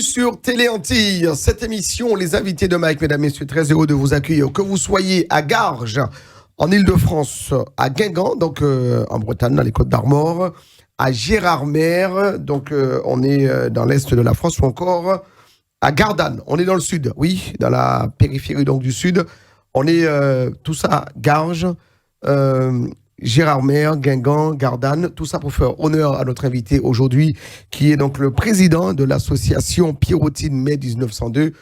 sur Télé Antilles. Cette émission, les invités de Mike, mesdames, messieurs, très heureux de vous accueillir. Que vous soyez à Garges, en Île-de-France, à Guingamp, donc en Bretagne, dans les Côtes-d'Armor, à Gérardmer, donc on est dans l'est de la France, ou encore à Gardanne, on est dans le sud, oui, dans la périphérie donc du sud. On est tout ça, Garges, Gérardmer, Guingamp, Gardanne, tout ça pour faire honneur à notre invité aujourd'hui, qui est donc le président de l'association Pierrottine Mai 1902.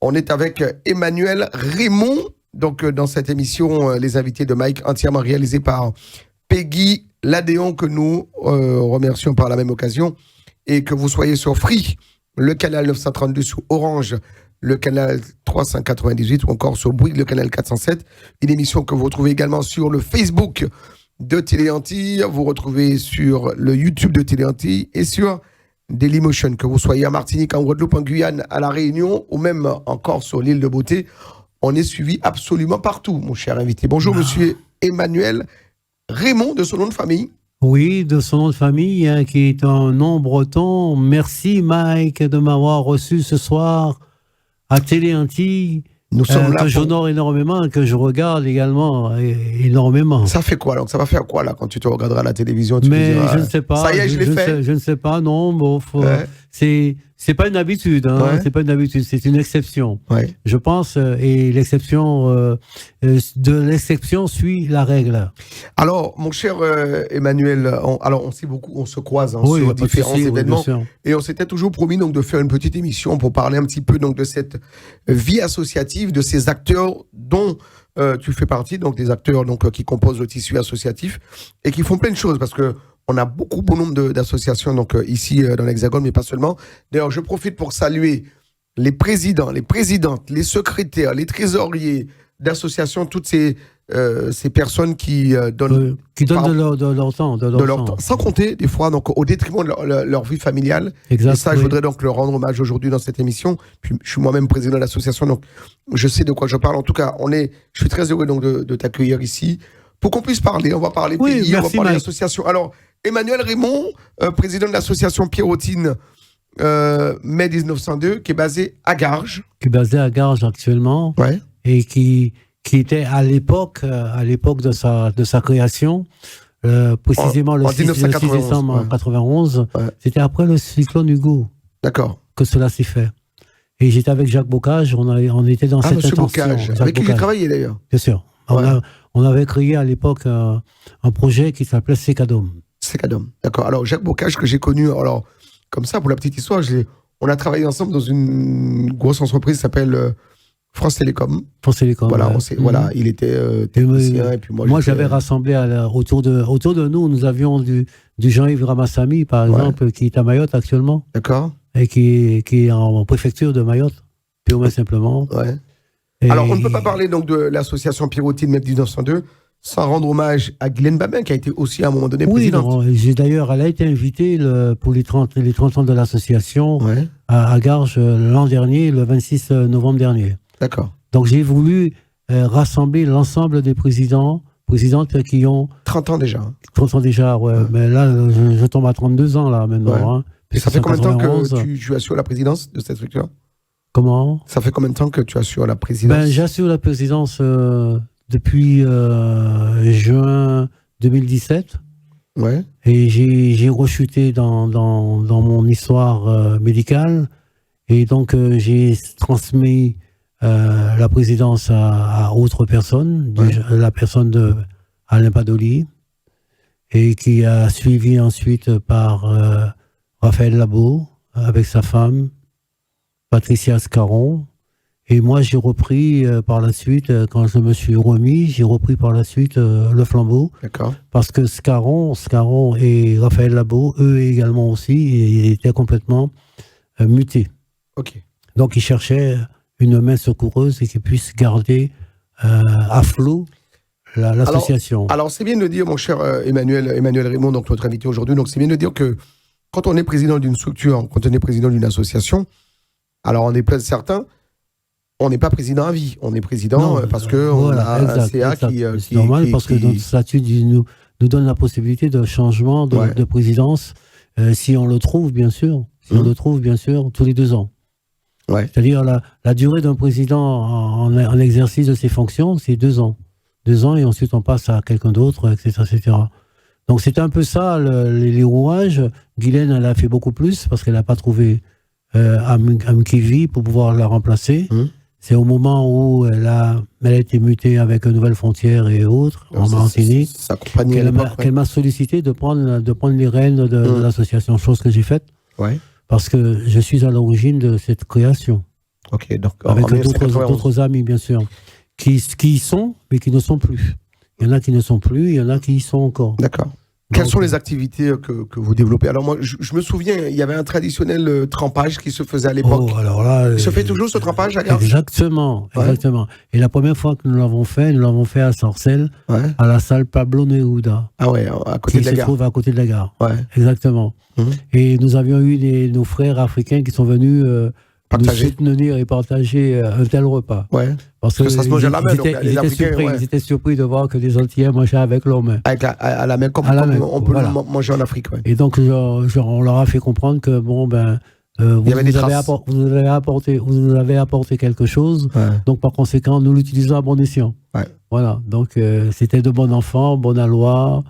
On est avec Emmanuel Raymond, donc dans cette émission, les invités de Mike, entièrement réalisée par Peggy Ladéon, que nous remercions par la même occasion, et que vous soyez sur Free, le canal 932 sur Orange, le canal 398 ou encore sur Bouygues, le canal 407. Une émission que vous retrouvez également sur le Facebook de Télé Antilles, vous retrouvez sur le YouTube de Télé Antilles et sur Dailymotion, que vous soyez en Martinique, en Guadeloupe, en Guyane, à La Réunion ou même encore sur l'île de Beauté. On est suivi absolument partout, mon cher invité. Bonjour, monsieur Emmanuel Raymond, de son nom de famille. Oui, de son nom de famille, qui est un nom breton. Merci, Mike, de m'avoir reçu ce soir à Télé Antilles. Nous sommes là que j'honore énormément, que je regarde également énormément. Ça fait quoi, donc ça va faire quoi, là, quand tu te regarderas à la télévision, tu Mais te diras, je ne sais pas. Ça y est, je l'ai fait. Je ne sais pas, non. Bon, Ouais. C'est pas une habitude, hein, Ouais. c'est pas une habitude, c'est une exception. Ouais. Je pense, et l'exception, de l'exception suit la règle. Alors, mon cher Emmanuel, on sait beaucoup, on se croise Oui, sur pas de différents souci, oui, événements. bien sûr. Et on s'était toujours promis donc de faire une petite émission pour parler un petit peu donc de cette vie associative, de ces acteurs dont tu fais partie, donc des acteurs donc qui composent le tissu associatif et qui font plein de choses, parce que on a bon nombre d'associations donc ici dans l'Hexagone, mais pas seulement. D'ailleurs, je profite pour saluer les présidents, les présidentes, les secrétaires, les trésoriers d'associations, toutes ces personnes qui donnent De leur temps. sans compter des fois donc au détriment de leur vie familiale. Exact, Et ça, oui. je voudrais donc leur rendre hommage aujourd'hui dans cette émission. Puis je suis moi-même président de l'association, donc je sais de quoi je parle. En tout cas, je suis très heureux donc de t'accueillir ici pour qu'on puisse parler. On va parler Oui, pays, on va merci, parler Mike. d'association. Alors, Emmanuel Raymond, président de l'association Pierrottine Mai 1902, qui est basée à Garges. Qui est basé à Garges actuellement. Ouais. Et qui était à l'époque de sa création, précisément le en 6 décembre ouais. 1991, Ouais. c'était après le cyclone Hugo D'accord. que cela s'est fait. Et j'étais avec Jacques Bocage, on était dans Ah, cette monsieur intention. Bocage, Jacques avec qui j'ai Bocage, travaillé d'ailleurs. bien sûr. Ouais. On avait créé à l'époque un projet qui s'appelait Secadom. C'est Cadom. D'accord. Alors, Jacques Bocage, que j'ai connu, alors, comme ça, pour la petite histoire, on a travaillé ensemble dans une grosse entreprise qui s'appelle France Télécom. France Télécom. Voilà, ouais. voilà, il était technicien, et puis moi j'étais, j'avais rassemblé autour de nous avions du Jean-Yves Ramassamy, par exemple, qui est à Mayotte actuellement, D'accord. et qui est en préfecture de Mayotte, purement simplement. Ouais. Et Alors, on ne peut pas parler donc de l'association Pierrottine Mai 1902 sans rendre hommage à Guylaine Babin, qui a été aussi à un moment donné Oui, présidente. non, elle a été invitée pour les 30 ans de l'association Ouais. à Garges l'an dernier, le 26 novembre dernier. D'accord. Donc j'ai voulu rassembler l'ensemble des présidentes qui ont 30 ans déjà. 30 ans déjà, ouais. Mais là, je tombe à 32 ans là maintenant. Ouais. Hein, Et ça fait combien de temps 91. que tu assures la présidence de cette structure? Comment? Ça fait combien de temps que tu assures la présidence? J'assure la présidence depuis juin 2017. Ouais. Et j'ai rechuté dans mon histoire médicale. Et donc, j'ai transmis la présidence à autre personne, la personne de Alain Padoli, et qui a suivi ensuite par Raphaël Labo, avec sa femme, Patricia Scarron. Et moi, j'ai repris par la suite, quand je me suis remis, j'ai repris par la suite le flambeau. D'accord. Parce que Scarron et Raphaël Labo, eux également aussi, ils étaient complètement mutés. Ok. Donc, ils cherchaient une main secoureuse et qui puisse garder à flot l'association. Alors, c'est bien de dire, mon cher Emmanuel Raymond, donc notre invité aujourd'hui, donc c'est bien de dire que quand on est président d'une structure, quand on est président d'une association, alors on est plein de certains, on n'est pas président à vie, on est président parce qu'on a un CA qui... C'est normal parce que notre statut nous donne la possibilité de changement de présidence, si on le trouve, bien sûr. Si on le trouve, bien sûr, tous les 2 ans. Ouais. C'est-à-dire la durée d'un président en exercice de ses fonctions, c'est 2 ans. 2 ans et ensuite on passe à quelqu'un d'autre, etc., etc. Donc c'est un peu ça, les rouages. Guylaine, elle a fait beaucoup plus parce qu'elle n'a pas trouvé un Kivi pour pouvoir la remplacer. C'est au moment où elle a été mutée avec une nouvelle frontière et autres, en Martinique, qu'elle m'a sollicité de prendre les rênes de l'association, chose que j'ai faite. Ouais. Parce que je suis à l'origine de cette création. Ok, donc avec d'autres amis, bien sûr, qui y sont, mais qui ne sont plus. Il y en a qui ne sont plus, il y en a qui y sont encore. D'accord. Quelles sont les activités que vous développez? Alors moi, je me souviens, il y avait un traditionnel trempage qui se faisait à l'époque. Oh, alors là, il se fait toujours ce trempage à Garches? Exactement, exactement. Et la première fois que nous l'avons fait à Sarcelles, à la salle Pablo Neruda. Ah ouais, à côté de la gare. Qui se trouve à côté de la gare. Ouais. Exactement. Et nous avions eu nos frères africains qui sont venus nous soutenir et partager un tel repas. Ouais. Parce que ça se mange à la main. Ils étaient surpris de voir que les Antillais mangeaient avec leurs mains. À la main, comme on peut le manger en Afrique. Ouais. Et donc, on leur a fait comprendre que, vous nous avez apporté quelque chose. Ouais. Donc, par conséquent, nous l'utilisons à bon escient. Ouais. Voilà. Donc, c'était de bons enfants, bon aloi.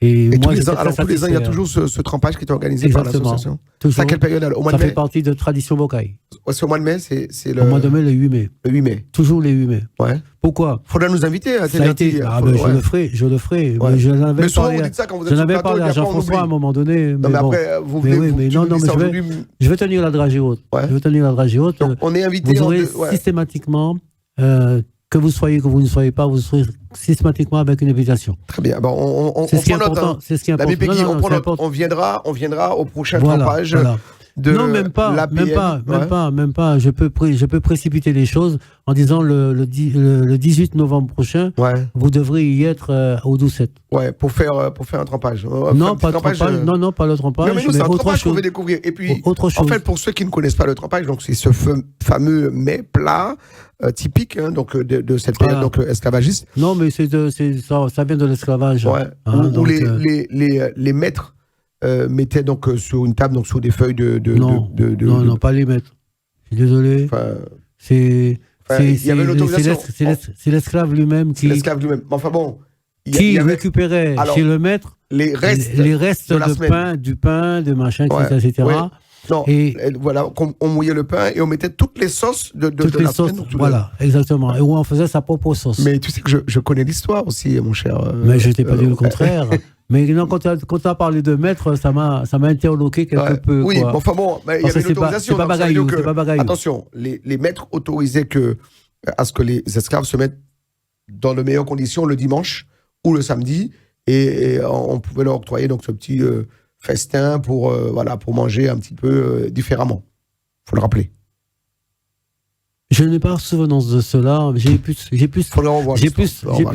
Et moi, tous les ans, il y a toujours ce trempage qui est organisé par l'association. C'est à quelle période? Au mois de mai? Ça fait partie de Tradition Bocaille. C'est au mois de mai, c'est le... Au mois de mai, le 8 mai. Le 8 mai. Toujours les 8 mai. Ouais. Pourquoi? Faudra nous inviter à ça a été... Je le ferai. Ouais. Mais souvent, vous dites ça quand vous êtes sur le plateau, parlé à Jean-François à un moment donné. Non, mais après, vous venez... Je vais tenir la dragée haute. Je vais tenir la dragée haute. On est invité... Vous aurez systématiquement... que vous soyez, que vous ne soyez pas, vous serez systématiquement avec une invitation. Très bien. Bon, c'est ce qui est important. C'est ce qui est important. On viendra au prochain trempage de même pas. Je peux précipiter les choses en disant le 18 novembre prochain, vous devrez y être au 12-7. Ouais, pour faire un trempage. Non, pas le trempage. Non, pas le trempage. Mais c'est un trempage qu'on veut découvrir. Et puis, en fait, pour ceux qui ne connaissent pas le trempage, donc c'est ce fameux mets plat typique donc de cette période donc esclavagiste. Non, mais ça vient de l'esclavage. Ouais. Où les maîtres mettaient donc sur une table, donc sur des feuilles non, pas les maîtres. Je suis désolé. Il y avait l'autorisation. C'est l'esclave lui-même qui. C'est l'esclave lui-même. Enfin bon. Qui récupérait chez le maître les restes du pain, de machin, etc. Ouais. Non, et voilà, on mouillait le pain et on mettait toutes les sauces de la semaine. Voilà, exactement. Et où on faisait sa propre sauce. Mais tu sais que je connais l'histoire aussi, mon cher. Mais je t'ai pas dit le contraire. Mais non, quand tu as parlé de maître, ça m'a interloqué quelque peu. Oui, quoi. Enfin bon, il y avait une autorisation. C'est pas bagaillou. Attention, les maîtres autorisaient à ce que les esclaves se mettent dans de meilleures conditions le dimanche ou le samedi, et on pouvait leur octroyer donc ce petit festin pour manger un petit peu différemment. Il faut le rappeler. Je n'ai pas souvenance de cela. J'ai plus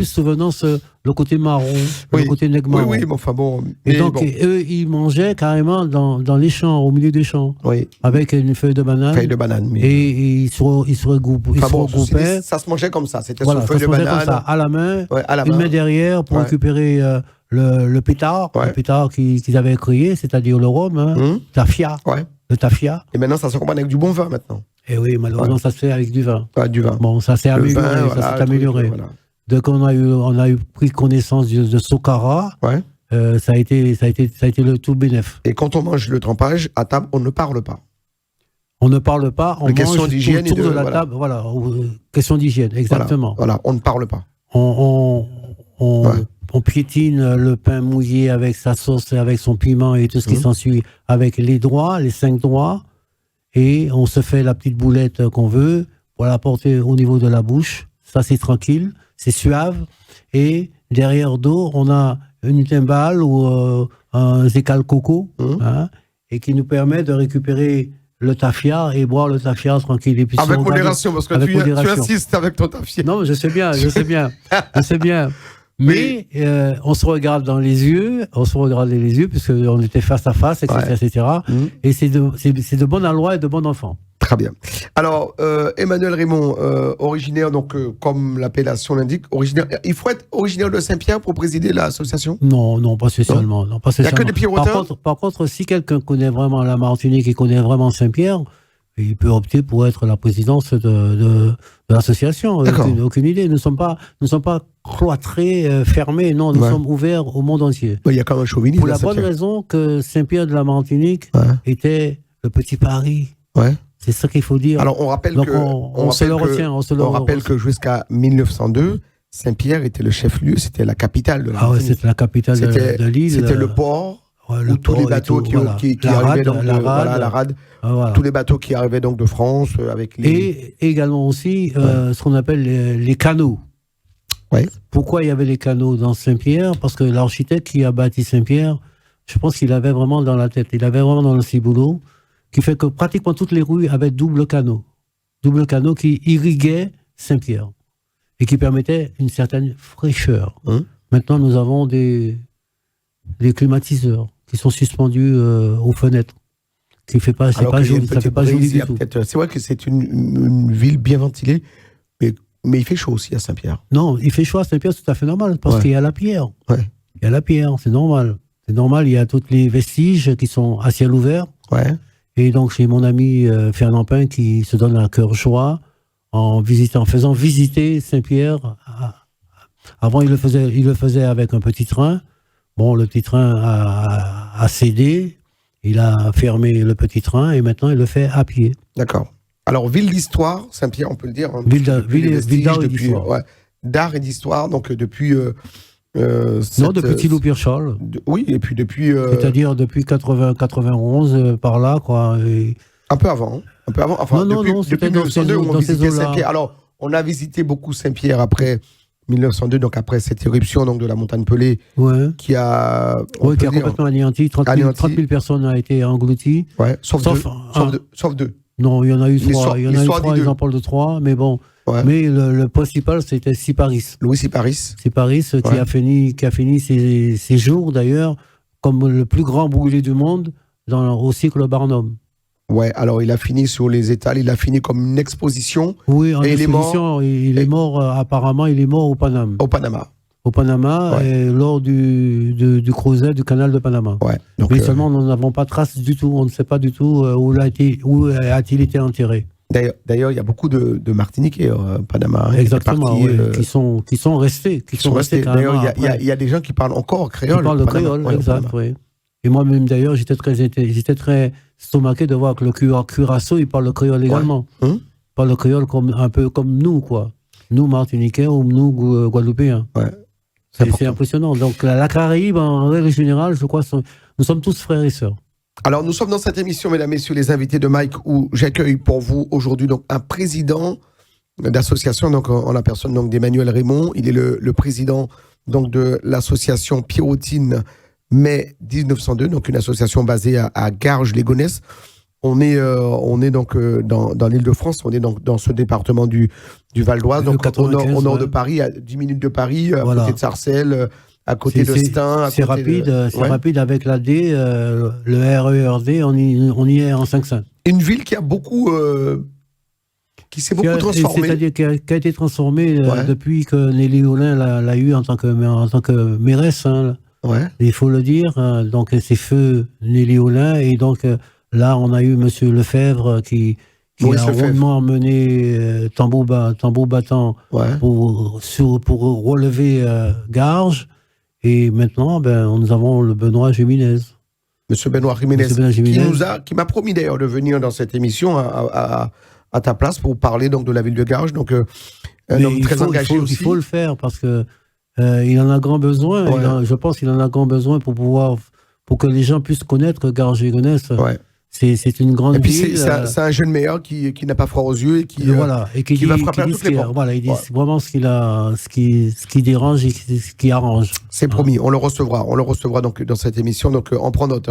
souvenance le côté marron, le côté nègre marron. Oui, mais enfin bon. Et donc, eux, ils mangeaient carrément dans les champs, au milieu des champs, avec une feuille de banane. Et ils se regroupaient. Ça se mangeait comme ça. C'était sur une feuille de banane. Comme ça, à la main, une main derrière pour récupérer le pétard, le pétard qu'ils avaient créé, c'est-à-dire le rhum, tafia, le tafia. Et maintenant, ça s'accompagne avec du bon vin maintenant. Et oui, malheureusement, ça se fait avec du vin. Du vin. Bon, ça s'est amélioré. Donc, on a eu pris connaissance de Sokara. Ça a été le tout bénéf. Et quand on mange le trempage, à table, on ne parle pas. On ne parle pas, on mange autour de la table. Voilà, question d'hygiène, exactement. Voilà, on ne parle pas. On piétine le pain mouillé avec sa sauce, avec son piment et tout ce qui s'ensuit, avec les 5 doigts. Et on se fait la petite boulette qu'on veut pour la porter au niveau de la bouche. Ça, c'est tranquille, c'est suave. Et derrière dos, on a une timbale ou un zécal coco, et qui nous permet de récupérer le tafia et boire le tafia tranquille. Et puis avec modération, parce que tu insistes avec ton tafia. Non, je sais bien. Mais on se regarde dans les yeux, puisqu'on était face à face, etc. Et c'est de bon aloi et de bon enfant. Très bien. Alors, Emmanuel Raymond, originaire, donc, comme l'appellation l'indique, il faut être originaire de Saint-Pierre pour présider l'association? Non, pas spécialement. Il n'y a que des Pierrotins? Par contre, si quelqu'un connaît vraiment la Martinique et connaît vraiment Saint-Pierre, il peut opter pour être la présidence de l'association. Aucune idée. Nous ne sommes pas cloîtrés, fermés. Non, nous sommes ouverts au monde entier. Il y a quand même un chauvinisme. Pour la bonne raison que Saint-Pierre de la Martinique était le petit Paris. Ouais. C'est ça qu'il faut dire. Alors, on rappelle on rappelle que jusqu'à 1902, Saint-Pierre était le chef-lieu, c'était la capitale de la Martinique. C'était la capitale de l'île. C'était le port. Où tous les bateaux qui arrivaient donc la rade, tous les bateaux qui arrivaient donc de France avec les... Et également aussi ce qu'on appelle les canaux. Ouais. Pourquoi il y avait les canaux dans Saint-Pierre? Parce que l'architecte qui a bâti Saint-Pierre, je pense qu'il avait vraiment dans la tête, il avait vraiment dans le ciboulot, qui fait que pratiquement toutes les rues avaient double canaux qui irriguaient Saint-Pierre et qui permettaient une certaine fraîcheur. Maintenant, nous avons des climatiseurs qui sont suspendus aux fenêtres, qui fait pas, c'est pas joli, ça fait pas joli du tout. C'est vrai que c'est une ville bien ventilée, mais il fait chaud aussi à Saint-Pierre. Non, il fait chaud à Saint-Pierre, c'est tout à fait normal, parce qu'il y a la pierre. Ouais. Il y a la pierre, c'est normal. C'est normal, il y a tous les vestiges qui sont à ciel ouvert. Ouais. Et donc, j'ai mon ami Fernand Pin qui se donne un cœur joie en faisant visiter Saint-Pierre. Avant, il le faisait avec un petit train. Bon, le petit train a cédé, il a fermé le petit train et maintenant il le fait à pied. D'accord. Alors, ville d'histoire, Saint-Pierre, on peut le dire. Hein, ville d'art et d'histoire. Ouais, d'art et d'histoire, donc depuis... depuis Thilo Pirchol. Oui, et puis depuis... C'est-à-dire depuis 91, par là, quoi. Et... Un peu avant. Enfin, c'était depuis 1902, on visitait Saint-Pierre. là. Alors, on a visité beaucoup Saint-Pierre après 1902, donc après cette éruption donc, de la montagne Pelée, qui a complètement anéanti. 30 000 personnes ont été englouties. Ouais, sauf deux. Non, il y en a eu trois. Il y en a eu trois, ils en parlent de trois, mais bon. Ouais. Mais le principal, c'était Siparis. Louis Siparis. Qui a fini ses jours, d'ailleurs, comme le plus grand brûlé du monde au cycle Barnum. Ouais, alors il a fini sur les étals, il a fini comme une exposition. Oui, en exposition, il est mort, apparemment, il est mort au Panama. Au Panama, et lors du creuset du canal de Panama. Ouais, donc, mais seulement, nous n'avons pas de trace du tout, on ne sait pas du tout où a-t-il été enterré. D'ailleurs, il y a beaucoup de Martiniquais au Panama. Exactement, qui sont restés. D'ailleurs, il y a des gens qui parlent encore créole. Qui parlent le créole, exact, oui. Et moi-même, d'ailleurs, j'étais très stomaqué de voir que le Curaçao, il parle le créole également. Il parle le créole un peu comme nous, quoi. Nous, Martiniquais ou nous, Guadeloupéens. Ouais. C'est impressionnant. Donc, la Caraïbe, en règle générale, je crois, nous sommes tous frères et sœurs. Alors, nous sommes dans cette émission, mesdames, messieurs, les invités de Mike, où j'accueille pour vous aujourd'hui donc un président d'association, donc en la personne donc d'Emmanuel Raymond. Il est le président donc de l'association Pierrotine Mai 1902, donc une association basée à Garges-les-Gonesse. On est donc dans l'Île-de-France, on est donc dans ce département du Val d'Oise, donc au nord de Paris, à 10 minutes de Paris, à côté de Sarcelles, à côté de Stein. C'est rapide, rapide avec la D, le RERD, on y est en 5-5. Une ville qui a beaucoup... qui s'est beaucoup transformée. C'est-à-dire qui a été transformée depuis que Nelly Olin l'a eu en tant que mairesse. Hein, il faut le dire. Donc, c'est feu Nelly Olin. Et donc, là, on a eu M. Lefebvre qui a rondement mené tambour battant pour relever Garges. Et maintenant, nous avons le Benoît Jiménez. Monsieur Benoît Jiménez, qui m'a promis d'ailleurs de venir dans cette émission à ta place pour parler donc de la ville de Garges. Donc, un homme très engagé aussi. Il faut le faire parce que il en a grand besoin. Je pense qu'il en a grand besoin pour que les gens puissent connaître Garges-les-Gonesse. C'est une grande ville. Et puis c'est un jeune maire qui n'a pas froid aux yeux et qui va frapper à toutes les portes. Voilà, il dit vraiment ce qui dérange et ce qui arrange. C'est promis, on le recevra donc dans cette émission. Donc on prend note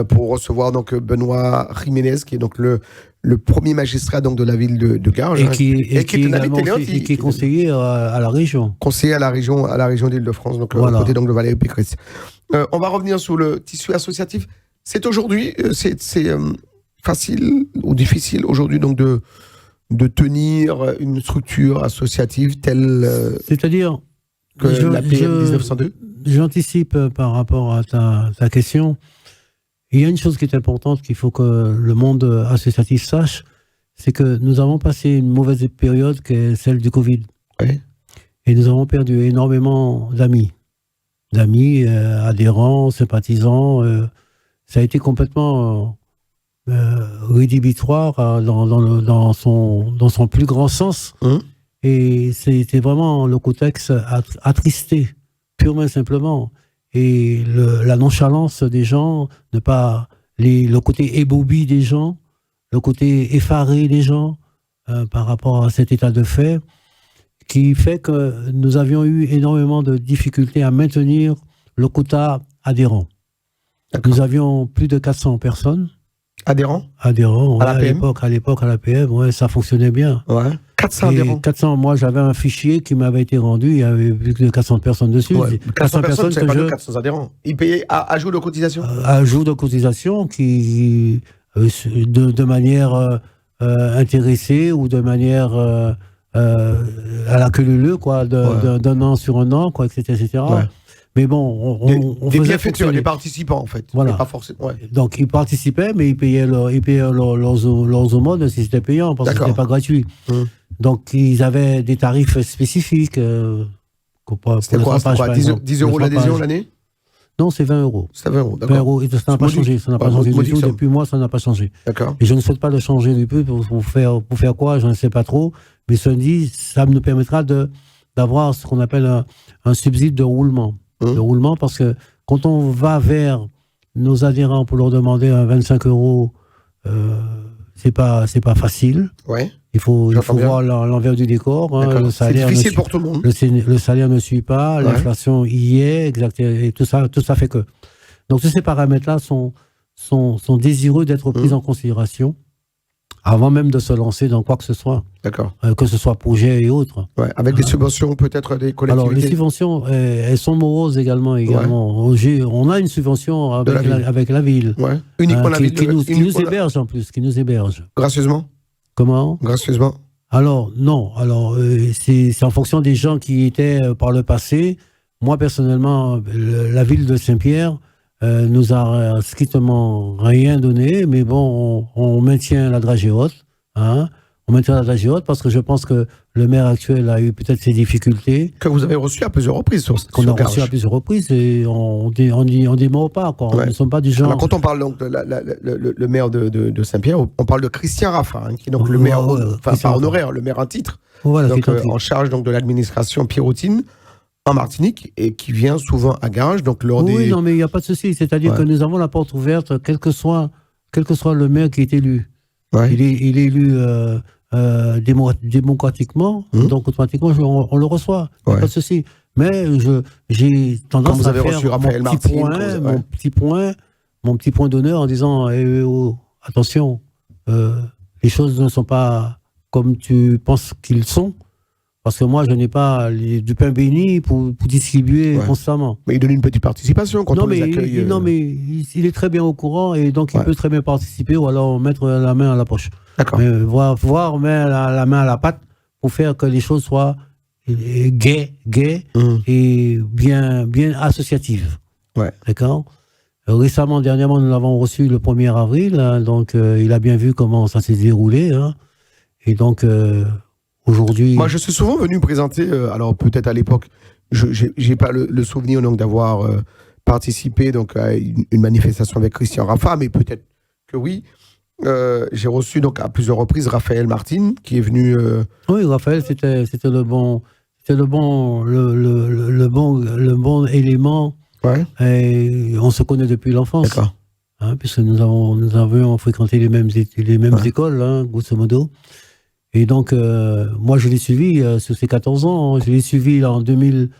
pour recevoir donc Benoît Jiménez, qui est donc le premier magistrat donc de la ville de Garges et qui est conseiller à la région. Conseiller à la région d'Île-de-France, donc à côté donc de Valérie Pécresse. On va revenir sur le tissu associatif. C'est aujourd'hui, c'est facile ou difficile aujourd'hui donc de tenir une structure associative telle c'est-à-dire que la PM 1902. J'anticipe par rapport à ta question il y a une chose qui est importante qu'il faut que le monde associatif sache, c'est que nous avons passé une mauvaise période qui est celle du Covid. Oui. Et nous avons perdu énormément d'amis. Adhérents, sympathisants. Ça a été complètement rédhibitoire dans son plus grand sens. Et c'était vraiment le contexte attristé, purement et simplement. Et la nonchalance des gens, le côté ébobie des gens, le côté effaré des gens par rapport à cet état de fait, qui fait que nous avions eu énormément de difficultés à maintenir le quota adhérent. Nous avions plus de 400 personnes. Adhérents, ouais, à l'époque, à l'APM, ouais, ça fonctionnait bien. Ouais. 400 adhérents. 400, moi, j'avais un fichier qui m'avait été rendu, il y avait plus de 400 personnes dessus. Ouais. 400 personnes, c'est pas de 400 adhérents. Ils payaient ajout de cotisation ajout de cotisation qui, de manière intéressée ou de manière à la queue leu, quoi, d'un an sur un an, quoi, etc. Ouais. Mais bon, on des bienfaiteurs, des participants, en fait. Voilà. Pas forcément. Ouais. Donc, ils participaient, mais ils payaient leurs aumônes si c'était payant, parce que c'était pas gratuit. Donc, ils avaient des tarifs spécifiques. C'était quoi, 10 euros l'adhésion l'année? Non, c'est 20 euros. C'est 20 euros, d'accord. 20 euros, et ça n'a pas changé. Ça n'a pas changé du tout. Depuis moi, ça n'a pas changé. D'accord. Et je ne souhaite pas le changer du tout pour faire quoi, je ne sais pas trop. Mais ça nous permettra d'avoir ce qu'on appelle un subside de roulement. De roulement, parce que quand on va vers nos adhérents pour leur demander 25 euros, c'est pas facile. Ouais. Il faut voir l'envers du décor. Hein, c'est difficile pour tout le monde. Le salaire ne suit pas, l'inflation y est, exact, et tout ça fait que. Donc tous ces paramètres-là sont désireux d'être pris en considération avant même de se lancer dans quoi que ce soit. D'accord. Que ce soit projet et autres. Ouais, avec des subventions peut-être des collectivités. Alors les subventions, elles sont moroses également. Ouais. On a une subvention avec la ville. Ouais. Uniquement la ville. Qui nous héberge en plus, qui nous héberge. Gracieusement. Comment? Gracieusement. Alors non. Alors c'est en fonction des gens qui étaient par le passé. Moi personnellement, la ville de Saint-Pierre nous a strictement rien donné, mais bon, on maintient la dragée haute. Hein. On maintient la dragée haute parce que je pense que le maire actuel a eu peut-être ses difficultés. Que vous avez reçu à plusieurs reprises qu'on a reçu à plusieurs reprises et on dément pas. Quoi. Ouais. On ne sommes pas du genre. Alors, quand on parle donc de le maire de Saint-Pierre, on parle de Christian Raffin, hein, qui est donc le maire, pas honoraire, le maire en titre, voilà, donc, en charge donc, de l'administration Pierrotin en Martinique et qui vient souvent à Garges. Donc lors oui, non, mais il n'y a pas de souci. C'est-à-dire que nous avons la porte ouverte, quel que soit le maire qui est élu. Ouais. Il est élu démocratiquement, donc automatiquement on le reçoit. Ouais. Pas de souci. Mais j'ai tendance à faire mon petit point d'honneur en disant attention, les choses ne sont pas comme tu penses qu'ils sont. Parce que moi, je n'ai pas du pain béni pour distribuer constamment. Mais il donne une petite participation quand on les accueille. Non, mais il est très bien au courant et donc il peut très bien participer ou alors mettre la main à la poche. D'accord. Mais voir mettre la main à la pâte pour faire que les choses soient gaies et bien associatives. Ouais. D'accord. Dernièrement, nous l'avons reçu le 1er avril, hein, donc il a bien vu comment ça s'est déroulé. Hein, et donc... aujourd'hui... Moi, je suis souvent venu présenter, alors peut-être à l'époque, je n'ai pas le souvenir donc, d'avoir participé donc, à une manifestation avec Christian Raffin, mais peut-être que oui. J'ai reçu donc, à plusieurs reprises Raphaël Martin, qui est venu... Oui, Raphaël, c'était le bon élément. Ouais. Et on se connaît depuis l'enfance. D'accord. Hein, puisque nous avions fréquenté les mêmes écoles, hein, grosso modo. Et donc, moi, je l'ai suivi sur ses 14 ans. Je l'ai suivi en 2002.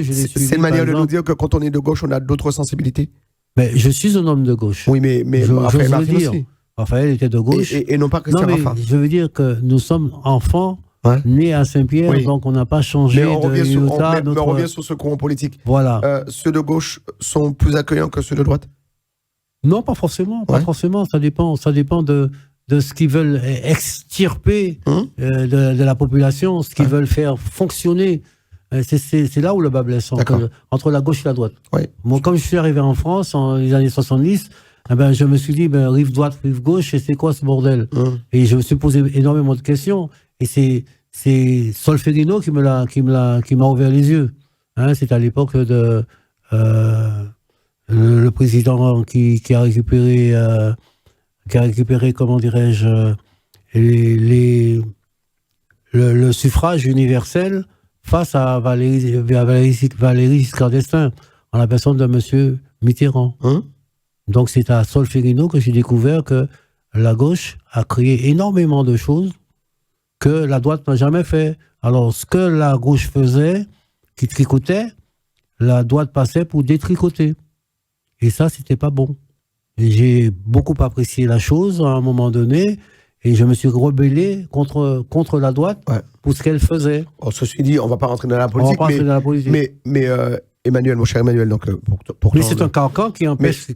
C'est une manière de nous dire que quand on est de gauche, on a d'autres sensibilités. Mais je suis un homme de gauche. Oui, mais Raphaël Martin aussi. Raphaël était de gauche. Et non pas Christian Raffin. Je veux dire que nous sommes enfants nés à Saint-Pierre, donc on n'a pas changé mais on revient sur ce courant politique. Voilà. Ceux de gauche sont plus accueillants que ceux de droite? Non, pas forcément. Pas forcément. Ça dépend de ce qu'ils veulent extirper de la population, ce qu'ils veulent faire fonctionner C'est là où le bas blesse, entre la gauche et la droite. Ouais. Moi, quand je suis arrivé en France, en les années 70, je me suis dit, rive droite, rive gauche, et c'est quoi ce bordel? Et je me suis posé énormément de questions. Et c'est Solferino qui m'a ouvert les yeux. C'est à l'époque de le président qui a récupéré, comment dirais-je, le suffrage universel face à Valéry Giscard d'Estaing, en la personne de M. Mitterrand. Donc c'est à Solferino que j'ai découvert que la gauche a créé énormément de choses que la droite n'a jamais fait. Alors ce que la gauche faisait, qui tricotait, la droite passait pour détricoter. Et ça, c'était pas bon. Et j'ai beaucoup apprécié la chose à un moment donné, et je me suis rebellé contre la droite pour ce qu'elle faisait. Ceci dit, on ne va pas rentrer dans la politique. Mais Emmanuel, mon cher Emmanuel, donc mais c'est un carcan qui empêche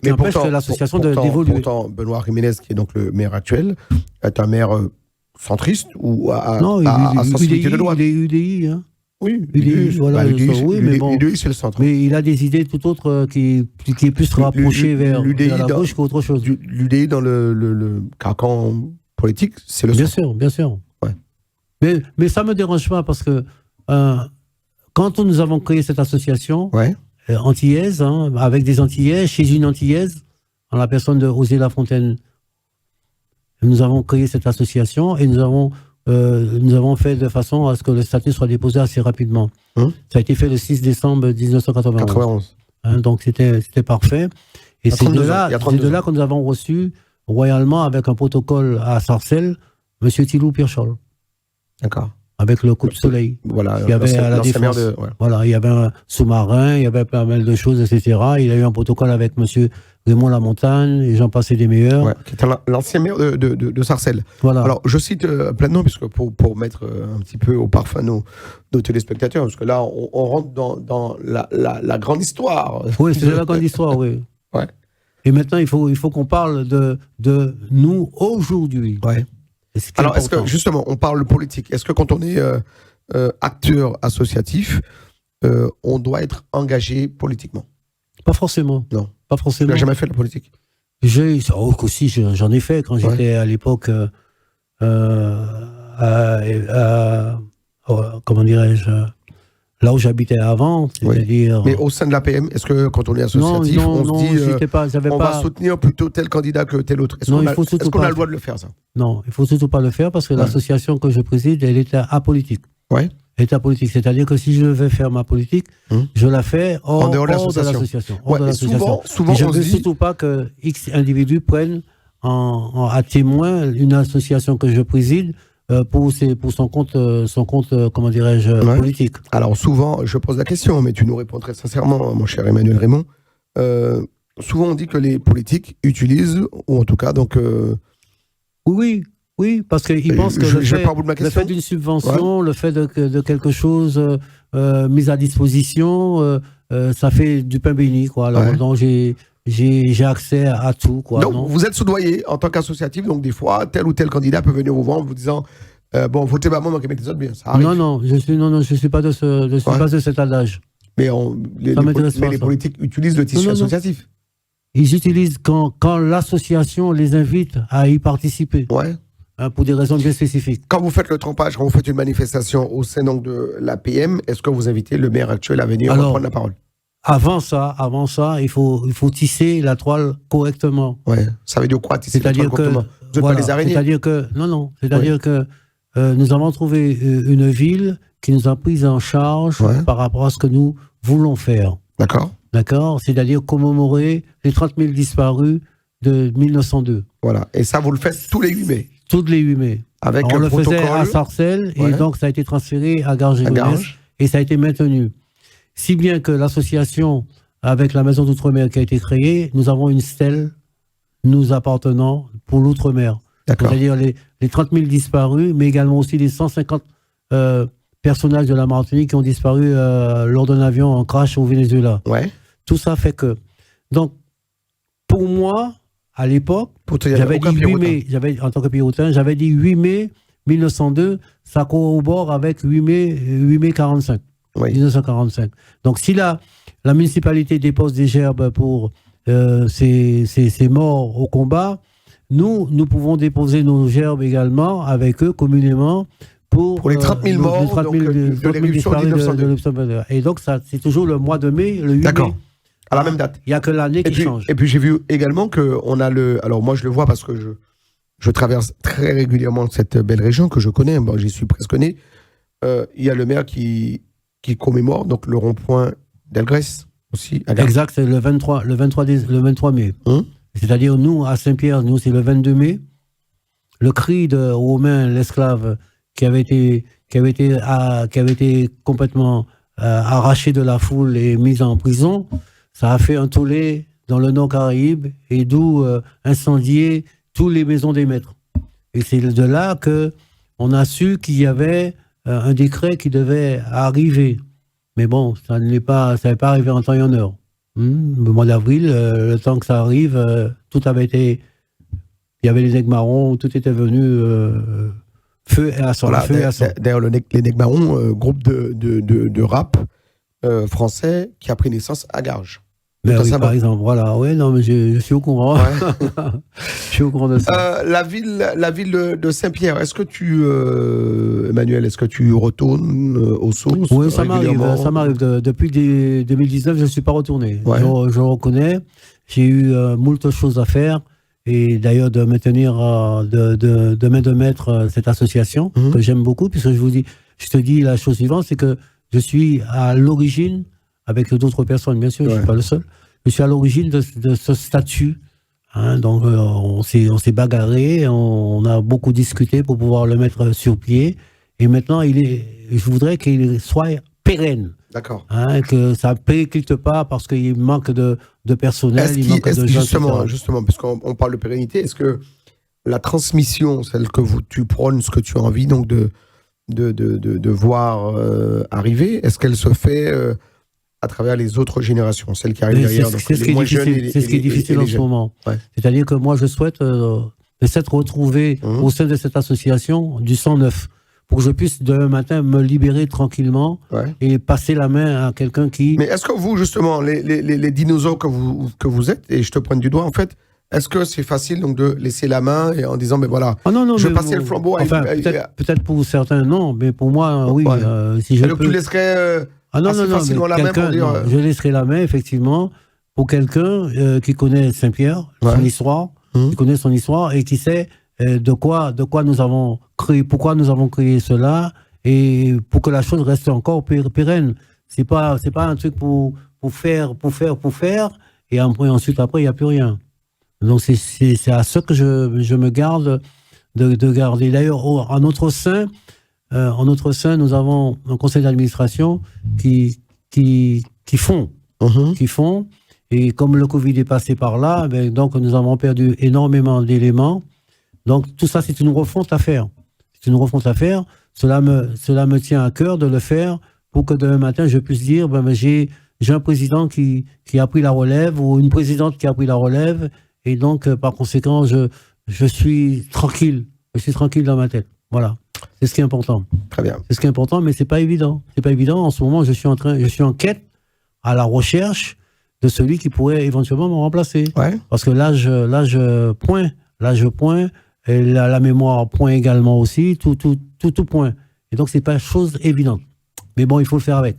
l'association d'évoluer. Pourtant, Benoît Jiménez, qui est donc le maire actuel, est un maire centriste ou à sensibilité de droite. Il est UDI, hein. Oui, UDI, voilà. UDI, c'est le centre. Mais il a des idées tout autres qui est plus rapproché vers la gauche qu'autre chose. L'UDI dans le carcan politique, c'est le centre. Bien sûr. Ouais. Mais ça ne me dérange pas parce que quand nous avons créé cette association antillaise, avec des Antillais, chez une Antillaise, en la personne de Osée Lafontaine, nous avons créé cette association et nous avons fait de façon à ce que le statut soit déposé assez rapidement. Ça a été fait le 6 décembre 1991. Donc c'était parfait. Et c'est de là que nous avons reçu royalement, avec un protocole à Sarcelles, M. Thilou Pirchol. D'accord. Avec le coup de soleil. Voilà, il y avait à la Défense. Voilà, il y avait un sous-marin, il y avait pas mal de choses, etc. Il a eu un protocole avec M. Raymond Lamontagne, et j'en passais des meilleurs. Qui était l'ancien maire de Sarcelles. Voilà. Alors, je cite pleinement, puisque pour mettre un petit peu au parfum nos téléspectateurs, parce que là, on rentre dans la grande histoire. Oui, c'est la grande histoire, oui. Ouais. Et maintenant, il faut qu'on parle de nous aujourd'hui. Ouais. Alors, est-ce que, justement, on parle politique. Est-ce que quand on est acteur associatif, on doit être engagé politiquement? Pas forcément. Non. Pas forcément. Tu n'as jamais fait de la politique? Aussi, j'en ai fait quand j'étais à l'époque, comment dirais-je, là où j'habitais avant, c'est-à-dire... Mais au sein de l'APM, est-ce que quand on est associatif, on se dit va soutenir plutôt tel candidat que tel autre? Est-ce qu'on a le droit de le faire, ça? Non, il ne faut surtout pas le faire parce que l'association que je préside, elle est apolitique. Ouais. Elle est apolitique, c'est-à-dire que si je vais faire ma politique, je la fais en dehors de l'association. Souvent, je ne veux surtout pas que X individus prennent à témoin une association que je préside pour son compte, comment dirais-je, politique. Alors souvent, je pose la question, mais tu nous réponds très sincèrement, mon cher Emmanuel Raymond. Souvent, on dit que les politiques utilisent, ou en tout cas, donc... Oui, parce qu'ils pensent que le fait d'une subvention, le fait de quelque chose mis à disposition, ça fait du pain béni, quoi. Alors, donc j'ai accès à tout, quoi. Donc, vous êtes soudoyé en tant qu'associatif, donc des fois, tel ou tel candidat peut venir vous voir en vous disant votez pas moi, donc mettez les autres bien. Ça arrive. Non, je suis pas de cet adage. Mais les politiques utilisent le tissu associatif. Ils utilisent quand l'association les invite à y participer. Ouais. Pour des raisons bien spécifiques. Quand vous faites le trompage, quand vous faites une manifestation au sein donc de l'APM, est-ce que vous invitez le maire actuel à venir prendre la parole? Avant ça, il faut tisser la toile correctement. Ouais. Ça veut dire quoi, tisser la toile correctement? Vous n'êtes pas les araignées? C'est-à-dire que nous avons trouvé une ville qui nous a pris en charge par rapport à ce que nous voulons faire. D'accord. C'est-à-dire commémorer les 30 000 disparus de 1902. Voilà. Et ça, vous le faites tous les 8 mai? Tous les 8 mai. Avec on le faisait à Sarcelles, et donc ça a été transféré à Garges-et-Gonesse, et ça a été maintenu. Si bien que l'association, avec la maison d'outre-mer qui a été créée, nous avons une stèle nous appartenant pour l'outre-mer. C'est-à-dire les 30 000 disparus, mais également aussi les 150 personnages de la Martinique qui ont disparu lors d'un avion en crash au Venezuela. Tout ça fait que... Donc, pour moi... À l'époque, j'avais dit 8 mai, en tant que Pirotin, j'avais dit 8 mai 1902, ça corrobore avec 8 mai 45. Oui. 1945. Donc, si la municipalité dépose des gerbes pour ces morts au combat, nous pouvons déposer nos gerbes également avec eux communément pour les 30 000 morts les 30 000 de l'éruption de 1902. l'éruption de 1902. Et donc, ça, c'est toujours le mois de mai, le 8 D'accord. mai. À la même date. Il n'y a que l'année qui change. Et puis j'ai vu également qu'on a le... Alors moi je le vois parce que je traverse très régulièrement cette belle région que je connais, bon, j'y suis presque né. Il y a le maire qui commémore donc le rond-point d'Elgrès aussi. Exact, c'est le 23 mai. C'est-à-dire nous, à Saint-Pierre, nous c'est le 22 mai. Le cri de Romain l'esclave qui avait été complètement arraché de la foule et mis en prison, ça a fait un tollé dans le Nord Caraïbe et d'où incendier toutes les maisons des maîtres. Et c'est de là qu'on a su qu'il y avait un décret qui devait arriver. Mais bon, ça n'avait pas arrivé en temps et en heure. Le mois d'avril, le temps que ça arrive, tout avait été... Il y avait les nègres marrons, tout était venu feu et à sang. Voilà, feu et à sang. d'ailleurs, les nègres marrons, groupe de rap français qui a pris naissance à Garges. Mais oui, par exemple, voilà. Ouais, non, mais je suis au courant. Ouais. Je suis au courant de ça. La ville de Saint-Pierre, est-ce que Emmanuel, est-ce que tu retournes aux sources? Oui, ça m'arrive. Depuis 2019, je ne suis pas retourné. Ouais. Je reconnais. J'ai eu moult choses à faire. Et d'ailleurs, de maintenir de main de maître cette association que j'aime beaucoup, puisque je te dis la chose suivante, c'est que je suis à l'origine, avec d'autres personnes, bien sûr, je ne suis pas le seul, je suis à l'origine de ce statut. Donc, on s'est bagarré, on a beaucoup discuté pour pouvoir le mettre sur pied. Et maintenant, je voudrais qu'il soit pérenne. D'accord. Que ça ne périclite pas parce qu'il manque de personnel, il manque de gens. Justement, puisqu'on parle de pérennité, est-ce que la transmission, celle que tu prônes, ce que tu as envie donc de voir arriver, est-ce qu'elle se fait à travers les autres générations, celles qui arrivent derrière, donc les moins jeunes et les C'est ce qui est difficile en ce moment. Ouais. C'est-à-dire que moi, je souhaite s'être retrouvé au sein de cette association du 109 pour que je puisse demain matin me libérer tranquillement et passer la main à quelqu'un qui... Mais est-ce que vous, justement, les dinosaures que vous êtes, et je te pointe du doigt, en fait, est-ce que c'est facile donc de laisser la main et en disant, mais voilà, je vais passer le flambeau peut-être pour certains, non, mais pour moi, oui. Si je donc tu laisserais facilement la main pour dire... je laisserai la main, effectivement, pour quelqu'un qui connaît Saint-Pierre, son histoire, qui connaît son histoire et qui sait de quoi nous avons créé, pourquoi nous avons créé cela, et pour que la chose reste encore pérenne. C'est pas un truc pour faire, et ensuite après il n'y a plus rien. Donc c'est à ça que je me garde de garder. D'ailleurs, en notre sein, nous avons un conseil d'administration qui font, et comme le Covid est passé par là, donc nous avons perdu énormément d'éléments. Donc tout ça, c'est une refonte à faire. Cela me tient à cœur de le faire pour que demain matin, je puisse dire, j'ai un président qui a pris la relève ou une présidente qui a pris la relève. Et donc, par conséquent, je suis tranquille. Je suis tranquille dans ma tête. Voilà. C'est ce qui est important. Très bien. C'est ce qui est important, mais c'est pas évident. C'est pas évident. En ce moment, je suis en quête, à la recherche de celui qui pourrait éventuellement me remplacer. Ouais. Parce que l'âge point, et la mémoire point également aussi, tout point. Et donc, c'est pas chose évidente. Mais bon, il faut le faire avec.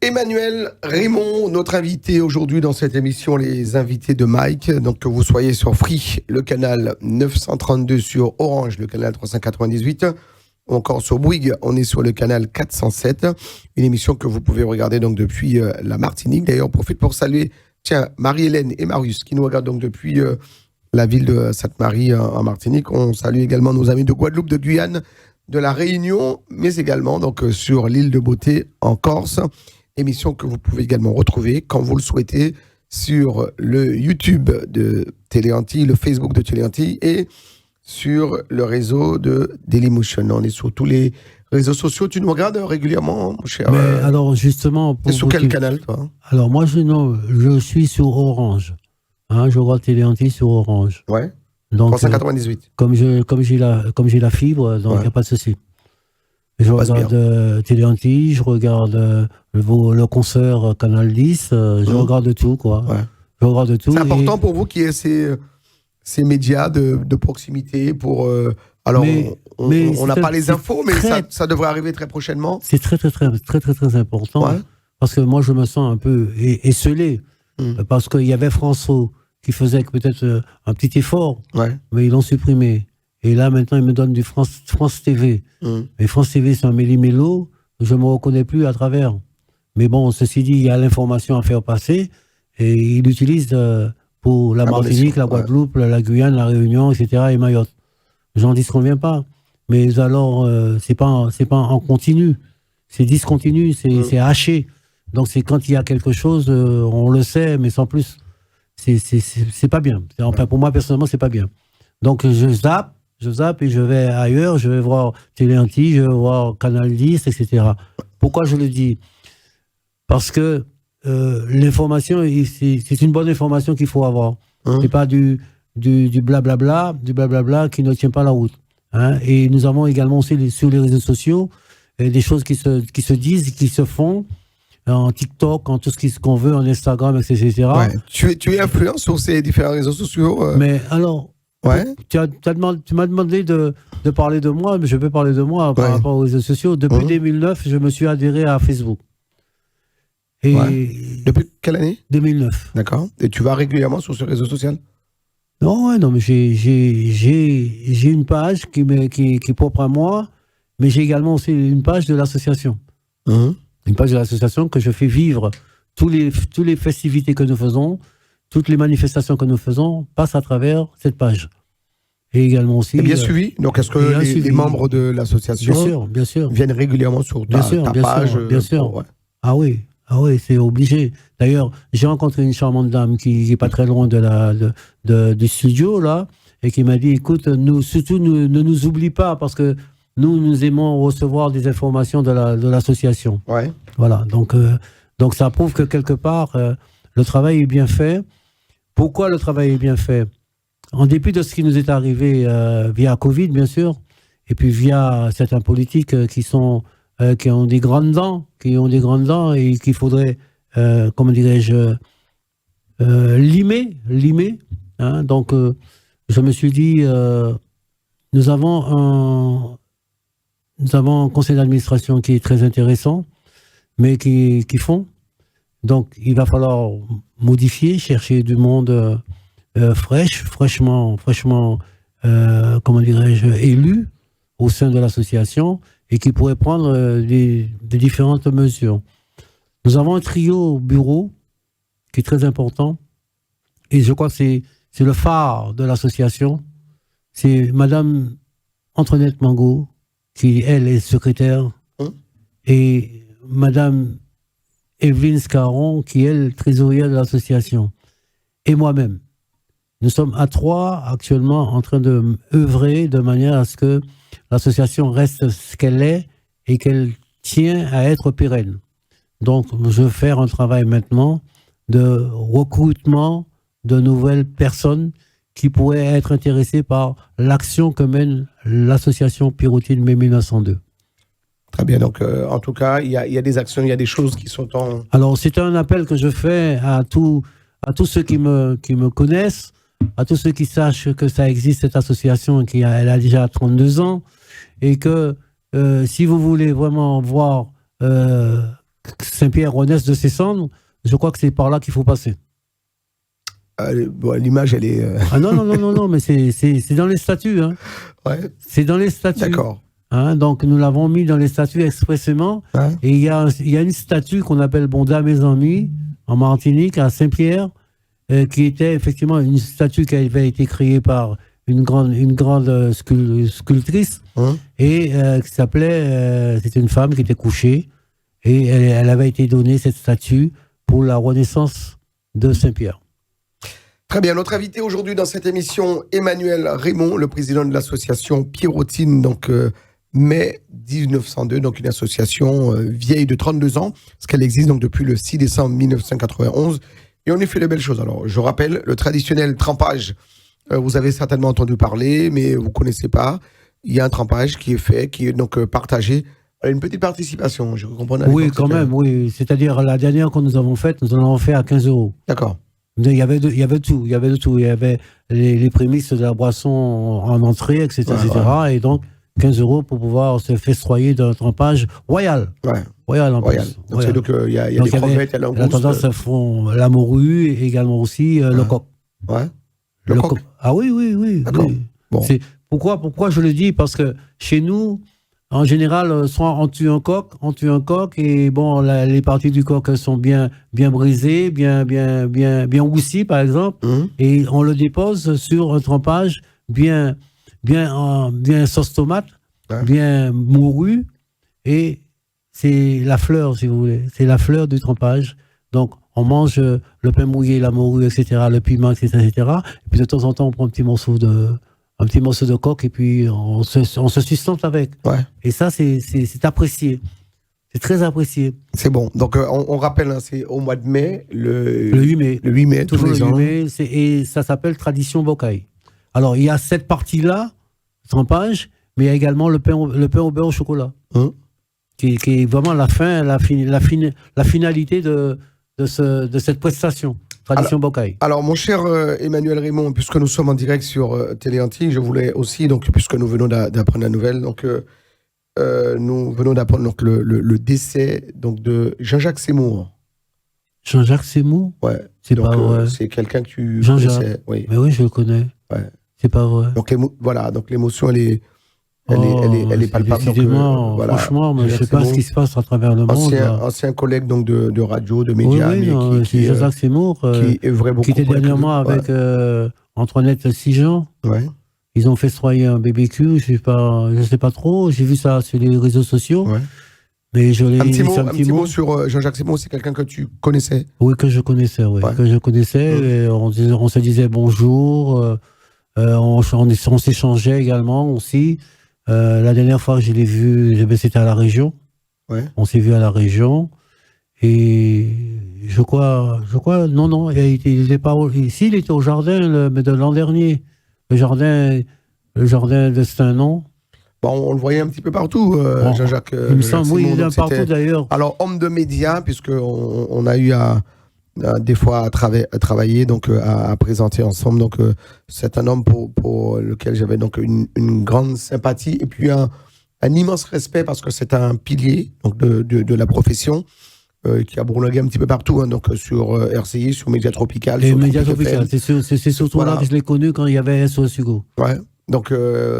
Emmanuel Raymond, notre invité aujourd'hui dans cette émission, les invités de Mike. Donc, que vous soyez sur Free, le canal 932, sur Orange, le canal 398, ou encore sur Bouygues, on est sur le canal 407. Une émission que vous pouvez regarder donc depuis la Martinique. D'ailleurs, on profite pour saluer, Marie-Hélène et Marius, qui nous regardent donc depuis la ville de Sainte-Marie en Martinique. On salue également nos amis de Guadeloupe, de Guyane, de la Réunion, mais également donc sur l'île de Beauté en Corse. Émission que vous pouvez également retrouver quand vous le souhaitez sur le YouTube de Téléantilles, le Facebook de Téléantilles et sur le réseau de Dailymotion. On est sur tous les réseaux sociaux. Tu nous regardes régulièrement, mon cher. Alors justement, t'es sur quel canal, toi? Alors moi, je suis sur Orange. Je regarde Téléantilles sur Orange. Ouais. Donc 398. Comme j'ai la fibre, donc il n'y a pas de souci. Je regarde Télé Antilles, je regarde le concert Canal 10, je regarde tout, quoi. Ouais. Je regarde tout. C'est important pour vous qu'il y ait ces médias de proximité pour... alors, on n'a pas les infos, mais ça devrait arriver très prochainement. C'est très, très, très, très, très, très important. Ouais. Parce que moi, je me sens un peu esselé. Parce qu'il y avait François qui faisait peut-être un petit effort, mais ils l'ont supprimé. Et là, maintenant, ils me donnent du France TV. Mais France TV, c'est un méli-mélo. Je ne me reconnais plus à travers. Mais bon, ceci dit, il y a l'information à faire passer. Et ils l'utilisent pour la Martinique, la Guadeloupe, la Guyane, la Réunion, etc. et Mayotte. J'en disconviens pas. Mais alors, c'est pas en continu. C'est discontinu, c'est haché. Donc, c'est quand il y a quelque chose, on le sait, mais sans plus. C'est pas bien. Enfin, pour moi, personnellement, c'est pas bien. Donc, je zappe et je vais ailleurs, je vais voir Télé Antilles, je vais voir Canal 10, etc. Pourquoi je le dis? Parce que l'information, c'est une bonne information qu'il faut avoir. C'est pas du blablabla qui ne tient pas la route. Hein. Et nous avons également aussi sur les réseaux sociaux des choses qui se disent, qui se font en TikTok, en tout ce qu'on veut, en Instagram, etc. Ouais. Tu es influent sur ces différents réseaux sociaux Mais alors, tu m'as demandé de parler de moi, mais je peux parler de moi par rapport aux réseaux sociaux. Depuis 2009, je me suis adhéré à Facebook. Et depuis quelle année? 2009. D'accord. Et tu vas régulièrement sur ce réseau social? Non, mais j'ai une page qui est propre à moi, mais j'ai également aussi une page de l'association. Une page de l'association que je fais vivre. Toutes les festivités que nous faisons, toutes les manifestations que nous faisons passent à travers cette page. Et également aussi... Et bien suivi. Donc, est-ce que les membres de l'association bien sûr. viennent régulièrement sur ta page? Bien sûr. Ah oui, c'est obligé. D'ailleurs, j'ai rencontré une charmante dame qui n'est pas très loin du studio, là, et qui m'a dit, écoute, surtout, ne nous oublie pas, parce que nous aimons recevoir des informations de l'association. Ouais. Voilà, donc ça prouve que quelque part, le travail est bien fait. Pourquoi le travail est bien fait? En dépit de ce qui nous est arrivé via Covid, bien sûr, et puis via certains politiques qui ont des grandes dents, et qu'il faudrait, comment dirais-je, limer. Hein. Donc, je me suis dit, nous avons un conseil d'administration qui est très intéressant, mais qui fond. Donc, il va falloir modifier, chercher du monde fraîchement, comment dirais-je, élu au sein de l'association et qui pourrait prendre des différentes mesures. Nous avons un trio au bureau qui est très important et je crois que c'est le phare de l'association. C'est Madame Antoinette Mango, qui, elle, est secrétaire, et Madame Evelyne Scaron, qui, elle, est trésorière de l'association, et moi-même. Nous sommes à trois actuellement en train de œuvrer de manière à ce que l'association reste ce qu'elle est et qu'elle tient à être pérenne. Donc, je vais faire un travail maintenant de recrutement de nouvelles personnes qui pourraient être intéressées par l'action que mène l'association Pirotine Mai 1902. Très bien, donc en tout cas, il y a des actions, il y a des choses qui sont en... Alors, c'est un appel que je fais à tous ceux qui me connaissent, à tous ceux qui sachent que ça existe, cette association, elle a déjà 32 ans, et que si vous voulez vraiment voir Saint-Pierre renaître de ses cendres, je crois que c'est par là qu'il faut passer. L'image, elle est... Ah non, mais c'est dans les statuts. Hein. Ouais. C'est dans les statuts. D'accord. Hein, donc, nous l'avons mis dans les statuts expressément. Ouais. Et il y a une statue qu'on appelle Bonda, mes amis, en Martinique, à Saint-Pierre, qui était effectivement une statue qui avait été créée par une grande sculptrice, et qui s'appelait... c'était une femme qui était couchée, et elle avait été donnée, cette statue, pour la renaissance de Saint-Pierre. Très bien. Notre invité aujourd'hui dans cette émission, Emmanuel Raymond, le président de l'association Pirotine, donc mai 1902, donc une association vieille de 32 ans, parce qu'elle existe donc depuis le 6 décembre 1991. Et on y fait de belles choses. Alors, je rappelle, le traditionnel trempage, vous avez certainement entendu parler, mais vous ne connaissez pas. Il y a un trempage qui est fait, qui est donc partagé Une petite participation, je comprends. Oui, quand même, oui. C'est-à-dire, la dernière que nous avons faite, nous en avons fait à 15 €. D'accord. Il y avait tout. Il y avait les prémices de la boisson en entrée, etc. Et donc, 15 € pour pouvoir se festoyer d'un trempage royal. Ouais. Royal en plus. Donc, c'est donc, il y a des crevettes, il y a la tendance à font la morue et également aussi le coq. Ouais. Le coq. Ah oui. D'accord. Oui. Bon. Pourquoi je le dis? Parce que chez nous, en général, soit on tue un coq, et bon, les parties du coq sont bien brisées, bien roussi, par exemple, et on le dépose sur un trempage bien sauce tomate, bien mouru, et c'est la fleur, si vous voulez, c'est la fleur du trempage. Donc, on mange le pain mouillé, la morue, etc., le piment, etc., etc. Et puis de temps en temps, on prend un petit morceau de coq et puis on se sustente avec. Ouais. Et ça, c'est apprécié. C'est très apprécié. C'est bon. Donc, on rappelle, hein, c'est au mois de mai, le 8 mai. Le 8 mai, toujours tous les le 8 ans. mai, et ça s'appelle Tradition Bocaille. Alors, il y a cette partie-là, trempage, mais il y a également le pain au beurre au chocolat, qui est vraiment la finalité de cette prestation. Tradition Bocaille. Alors, mon cher Emmanuel Raymond, puisque nous sommes en direct sur Télé Antilles, je voulais aussi, donc, puisque nous venons d'apprendre la nouvelle, donc, nous venons d'apprendre donc, le décès donc, de Jean-Jacques Seymour. Jean-Jacques Seymour? Ouais. C'est pas vrai. C'est quelqu'un que tu Jean-Jacques. connaissais. Oui. Mais oui, je le connais. Ouais. C'est pas vrai. Donc, l'émotion, elle est palpable. Décidément, donc, franchement, je ne sais pas ce qui se passe à travers le monde. Ancien collègue donc, de radio, de médias. Oui, c'est Jean-Jacques Seymour, qui était dernièrement avec Antoinette Sijan. Ouais. Ils ont festoyé un BBQ, je ne sais pas trop, j'ai vu ça sur les réseaux sociaux. Ouais. Mais un petit mot sur Jean-Jacques Seymour, c'est quelqu'un que tu connaissais? Oui, que je connaissais, Et on se disait bonjour, on s'échangeait également aussi. La dernière fois que je l'ai vu, c'était à la région. Ouais. On s'est vu à la région. Et je crois, non, il était pas ici, il était au jardin de l'an dernier. Le jardin de Saint-Nom. Bon, on le voyait un petit peu partout, Jean-Jacques. Il me semble, oui, il est partout d'ailleurs. Alors, homme de médias, puisqu'on a eu des fois à travailler, donc à présenter ensemble. Donc, c'est un homme pour lequel j'avais donc une grande sympathie et puis un immense respect parce que c'est un pilier donc de la profession. Qui a bourlingué un petit peu partout, hein, donc sur RCI, sur Média Tropical. Et Média Tropical, c'est surtout là que je l'ai connu quand il y avait SOS Hugo. Ouais, donc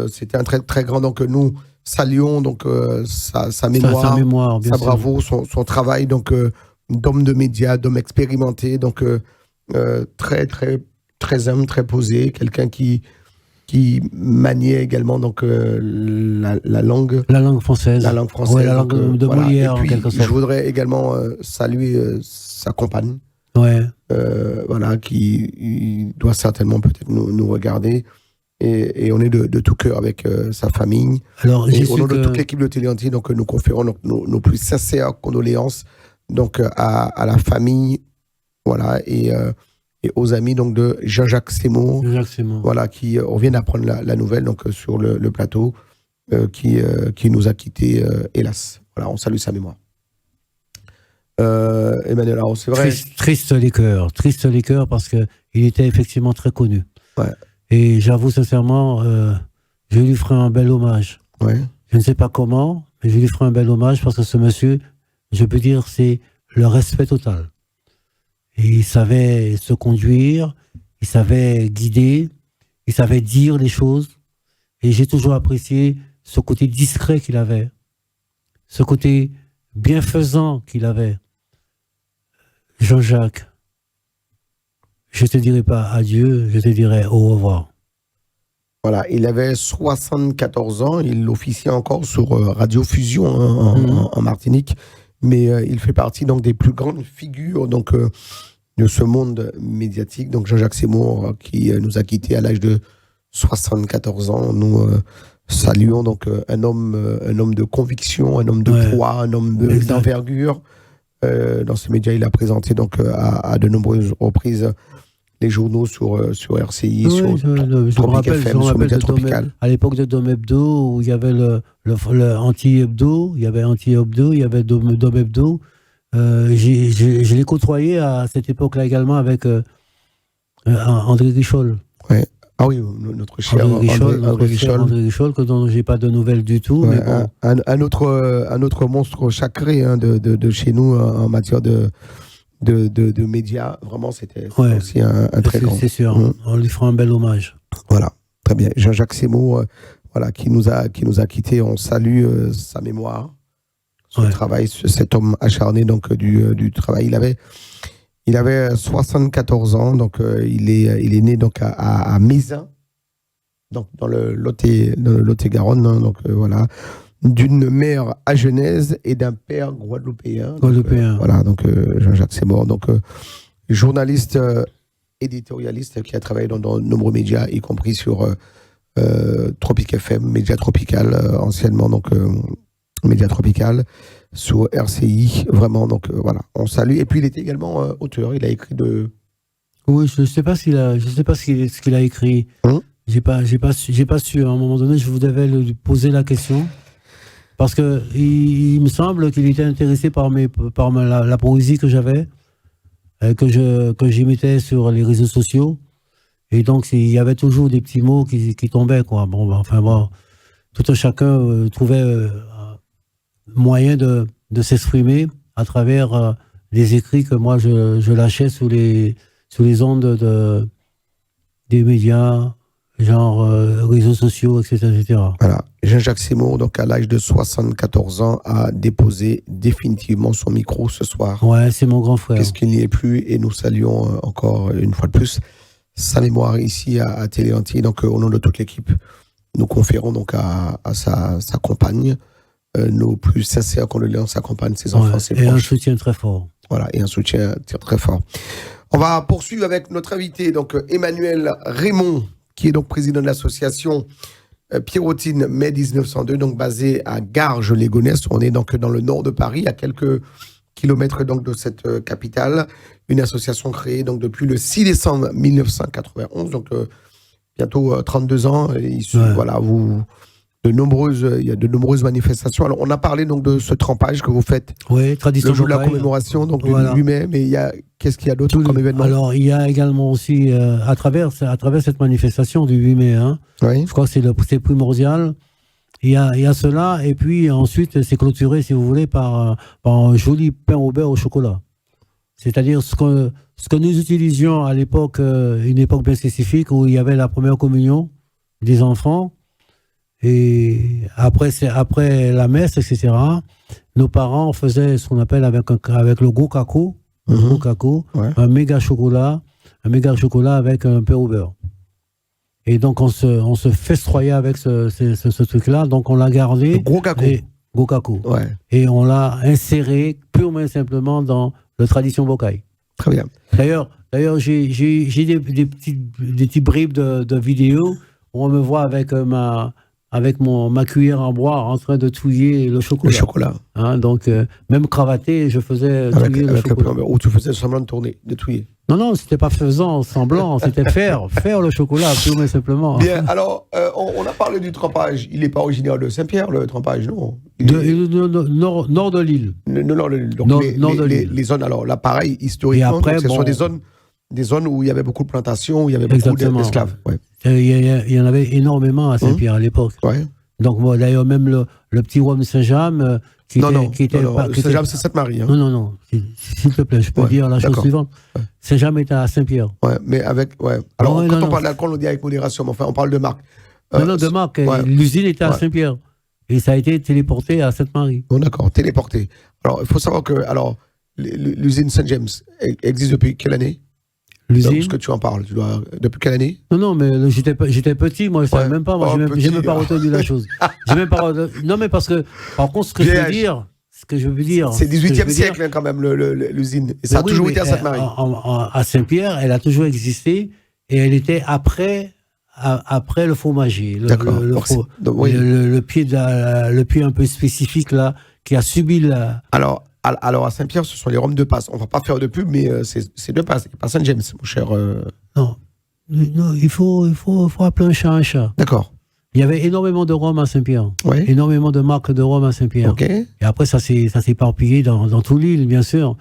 c'était un très, très grand. Donc nous saluons donc, sa mémoire, sa bravoure, son travail donc, d'homme de médias, d'homme expérimenté, donc très, très, très humble, très posé, quelqu'un qui maniait également donc, la langue française. La langue française. Ouais, la langue de Molière, en quelque sorte. Je voudrais également saluer sa compagne. Ouais. Qui doit certainement peut-être nous regarder. Et on est de tout cœur avec sa famille. Alors, et au nom de toute l'équipe de Télé Antilles, donc nous conférons donc, nos plus sincères condoléances donc, à la famille. Voilà. Et aux amis donc de Jean-Jacques Seymour, voilà, qui on vient d'apprendre la nouvelle donc sur le plateau, qui nous a quittés, hélas. Voilà, on salue sa mémoire. Emmanuel, alors c'est vrai. Triste les cœurs parce que il était effectivement très connu. Ouais. Et j'avoue sincèrement, je lui ferai un bel hommage. Ouais. Je ne sais pas comment, mais je lui ferai un bel hommage parce que ce monsieur, je peux dire, c'est le respect total. Et il savait se conduire, il savait guider, il savait dire les choses. Et j'ai toujours apprécié ce côté discret qu'il avait, ce côté bienfaisant qu'il avait. Jean-Jacques, je ne te dirai pas adieu, je te dirai au revoir. Voilà, il avait 74 ans, il officiait encore sur Radio Fusion en Martinique. Mais il fait partie donc des plus grandes figures donc de ce monde médiatique. Donc Jean-Jacques Seymour qui nous a quittés à l'âge de 74 ans. Nous saluons donc un homme de conviction, un homme de poids, un homme d'envergure. Dans ces médias, il a présenté donc à de nombreuses reprises les journaux sur RCI, oui, sur je me rappelle, sur Média Tropical. À l'époque de Dom Hebdo, où il y avait le Anti-Hebdo, il y avait Anti-Hebdo, il y avait Dom Hebdo. Je l'ai côtoyé à cette époque-là également avec André Richol. Ouais. Ah oui, notre cher André Richol, dont je n'ai pas de nouvelles du tout. Ouais, mais bon. un autre monstre sacré de chez nous en matière de médias. Vraiment, c'était aussi un très grand. C'est sûr, on lui fera un bel hommage. Voilà, très bien. Jean-Jacques Seymour, qui nous a quittés. On salue sa mémoire, son travail, cet homme acharné donc du travail. Il avait 74 ans, donc il est né donc à Mézin, donc dans le Lot-et-Garonne, hein, donc voilà, d'une mère agenaise et d'un père guadeloupéen. Voilà, donc Jean-Jacques Seymour, donc journaliste éditorialiste qui a travaillé dans de nombreux médias, y compris sur Tropic FM, Média Tropical, anciennement donc Média Tropical, sur RCI, vraiment, donc voilà, on salue. Et puis il était également auteur, il a écrit de... Oui, je sais pas ce qu'il a écrit. J'ai pas su, à un moment donné, je vous devais lui poser la question, parce que il me semble qu'il était intéressé par la poésie que j'avais, que j'imitais sur les réseaux sociaux, et donc il y avait toujours des petits mots qui tombaient, quoi. Bon, tout un chacun trouvait moyen de s'exprimer à travers les écrits que moi je lâchais sous les ondes des médias, genre réseaux sociaux, etc. Voilà. Jean-Jacques Seymour, donc à l'âge de 74 ans, a déposé définitivement son micro ce soir. Ouais, c'est mon grand frère. Qu'est-ce qu'il n'y est plus, et nous saluons encore une fois de plus sa mémoire ici à Télé Antilles. Donc au nom de toute l'équipe, nous conférons donc à sa compagne nos plus sincères condoléances, sa compagne, ses enfants, ses proches. Et un soutien très fort. Voilà, et un soutien très fort. On va poursuivre avec notre invité, donc Emmanuel Raymond, qui est donc président de l'association Pierrotine Mai 1902, donc basée à Garges-les-Gonesse. On est donc dans le nord de Paris, à quelques kilomètres donc de cette capitale. Une association créée donc depuis le 6 décembre 1991, donc bientôt 32 ans. Voilà, il y a de nombreuses manifestations. Alors, on a parlé donc de ce trempage que vous faites. Oui, tradition. Le jour de la commémoration, donc du 8 mai. Mais qu'est-ce qu'il y a d'autre comme événement? Alors, il y a également aussi, à travers cette manifestation du 8 mai, je crois que c'est primordial. Il y a cela, et puis ensuite, c'est clôturé, si vous voulez, par un joli pain au beurre au chocolat. C'est-à-dire ce que nous utilisions à l'époque, une époque bien spécifique, où il y avait la première communion des enfants. Et après la messe, etc., nos parents faisaient ce qu'on appelle avec le gros caco, un méga chocolat avec un pain au beurre. Et donc on se festoyait avec ce truc-là. Donc on l'a gardé. Le gros caco. Ouais. Et on l'a inséré purement et simplement dans la tradition Bocaille. Très bien. D'ailleurs, j'ai des petites bribes de vidéos où on me voit avec ma cuillère en bois en train de touiller le chocolat. Donc, même cravaté, je faisais touiller le chocolat. Ou tu faisais semblant de touiller. Non, c'était pas faisant semblant, c'était faire le chocolat, purement simplement. Bien, alors, on a parlé du trempage. Il n'est pas originaire de Saint-Pierre, le trempage, non? Nord de l'île. Nord de l'île. Donc, les zones, alors là, pareil, historiquement, après, ce sont des zones où il y avait beaucoup de plantations, où il y avait beaucoup d'esclaves. Ouais. Il y en avait énormément à Saint-Pierre à l'époque. Ouais. Donc, d'ailleurs, même le petit roi de Saint-James, Saint-James, c'est Sainte-Marie. Non. S'il te plaît, je peux dire la chose suivante. Ouais. Saint-James était à Saint-Pierre. Ouais, mais avec. Ouais. Alors, quand on parle d'alcool, on dit avec modération, mais enfin, on parle de marque. De marque. Ouais. L'usine était à Saint-Pierre. Et ça a été téléporté à Sainte-Marie. Bon, d'accord, téléporté. Alors, il faut savoir que l'usine Saint-James existe depuis quelle année? L'usine. Est-ce que tu en parles? Depuis quelle année? Non, mais j'étais petit, moi, je ne savais même pas. Moi, j'ai même pas retenu la chose. Non, mais parce que, par contre, ce que je veux dire. C'est 18e siècle, quand même, l'usine. Et ça a toujours été à Sainte-Marie. À Saint-Pierre, elle a toujours existé, et elle était après le fromager. Le pied un peu spécifique, là, qui a subi Alors, à Saint-Pierre, ce sont les Roms de Passe. On ne va pas faire de pub, mais c'est de Passe. Pas Saint-James, mon cher. Non. Non, il faut appeler un chat un chat. D'accord. Il y avait énormément de Roms à Saint-Pierre. Ouais. Énormément de marques de Roms à Saint-Pierre. OK. Et après, ça s'est éparpillé dans tout l'île, bien sûr.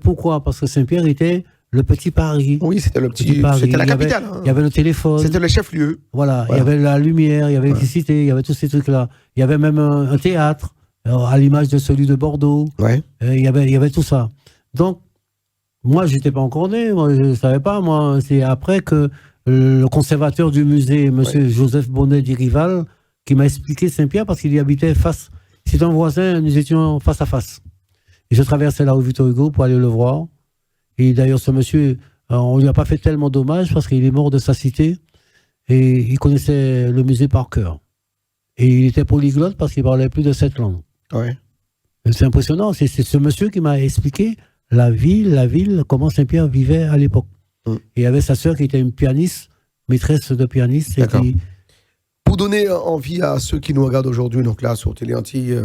Pourquoi? Parce que Saint-Pierre était le petit Paris. Oui, c'était le Petit Paris. C'était la capitale. Il y avait le téléphone. C'était le chef-lieu. Voilà. Il y avait la lumière, il y avait l'électricité, il y avait tous ces trucs-là. Il y avait même un théâtre, à l'image de celui de Bordeaux. Ouais. Il y avait tout ça. Donc, moi, je n'étais pas encore né, moi, je ne savais pas. Moi, c'est après que le conservateur du musée, M. Joseph Bonnet d'Irival, qui m'a expliqué Saint-Pierre parce qu'il y habitait face. C'est un voisin, nous étions face à face. Et je traversais la rue Victor Hugo pour aller le voir. Et d'ailleurs, ce monsieur, on ne lui a pas fait tellement dommage parce qu'il est mort de sa cité et il connaissait le musée par cœur. Et il était polyglotte parce qu'il parlait plus de 7 langues. Ouais. C'est impressionnant. C'est ce monsieur qui m'a expliqué la ville, comment Saint-Pierre vivait à l'époque. Et il y avait sa sœur qui était une pianiste, maîtresse de pianiste. D'accord. Pour donner envie à ceux qui nous regardent aujourd'hui, donc là, sur Télé Antilles,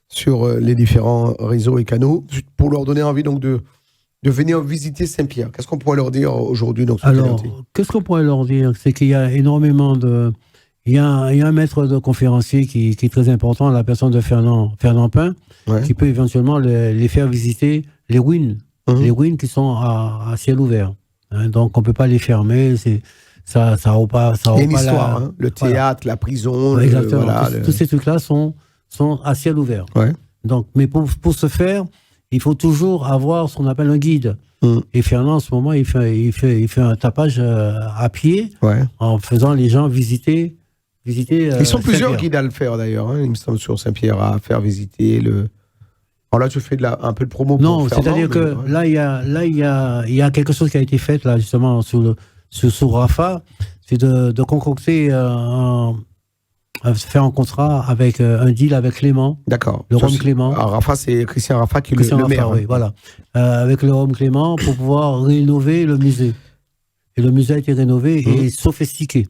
sur les différents réseaux et canaux, pour leur donner envie donc de venir visiter Saint-Pierre, qu'est-ce qu'on pourrait leur dire aujourd'hui donc, sur Télé Antilles? Qu'est-ce qu'on pourrait leur dire? C'est qu'il y a énormément de... Il y a un maître de conférencier qui est très important, la personne de Fernand Pain, qui peut éventuellement les faire visiter les ruines. Les ruines qui sont à ciel ouvert. Hein, donc, on ne peut pas les fermer. Ça n'a pas... Il y a une histoire, le théâtre, la prison. Exactement. Tous ces trucs-là sont à ciel ouvert. Ouais. Donc, mais pour ce faire, il faut toujours avoir ce qu'on appelle un guide. Et Fernand, en ce moment, il fait un tapage à pied en faisant les gens visiter. Ils sont plusieurs guides à le faire, d'ailleurs. Hein, il me semble, sur Saint-Pierre, à faire visiter le... Alors là, tu fais un peu de promo pour non, c'est-à-dire que là, il y a quelque chose qui a été fait, là, justement, sous Rafa, c'est de concocter, faire un contrat avec un deal avec Clément. D'accord. Le Rome Clément. Alors, Rafa, c'est Christian Rafa qui est le maire. Oui, voilà. Avec le Rome Clément pour pouvoir rénover le musée. Et le musée a été rénové et sophistiqué.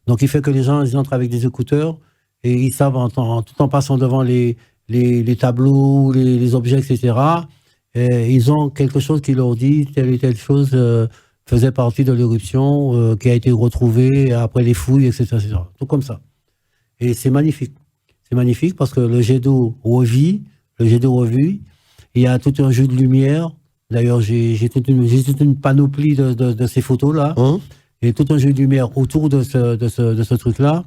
Donc, il fait que les gens ils entrent avec des écouteurs et ils savent, tout en passant devant les tableaux, les objets, etc. Et ils ont quelque chose qui leur dit telle et telle chose faisait partie de l'éruption qui a été retrouvée après les fouilles, etc., etc. Tout comme ça. Et c'est magnifique. C'est magnifique parce que le jet d'eau revit, il y a tout un jeu de lumière. D'ailleurs, j'ai toute une panoplie de ces photos-là. Il y a tout un jeu de lumière autour de ce truc-là.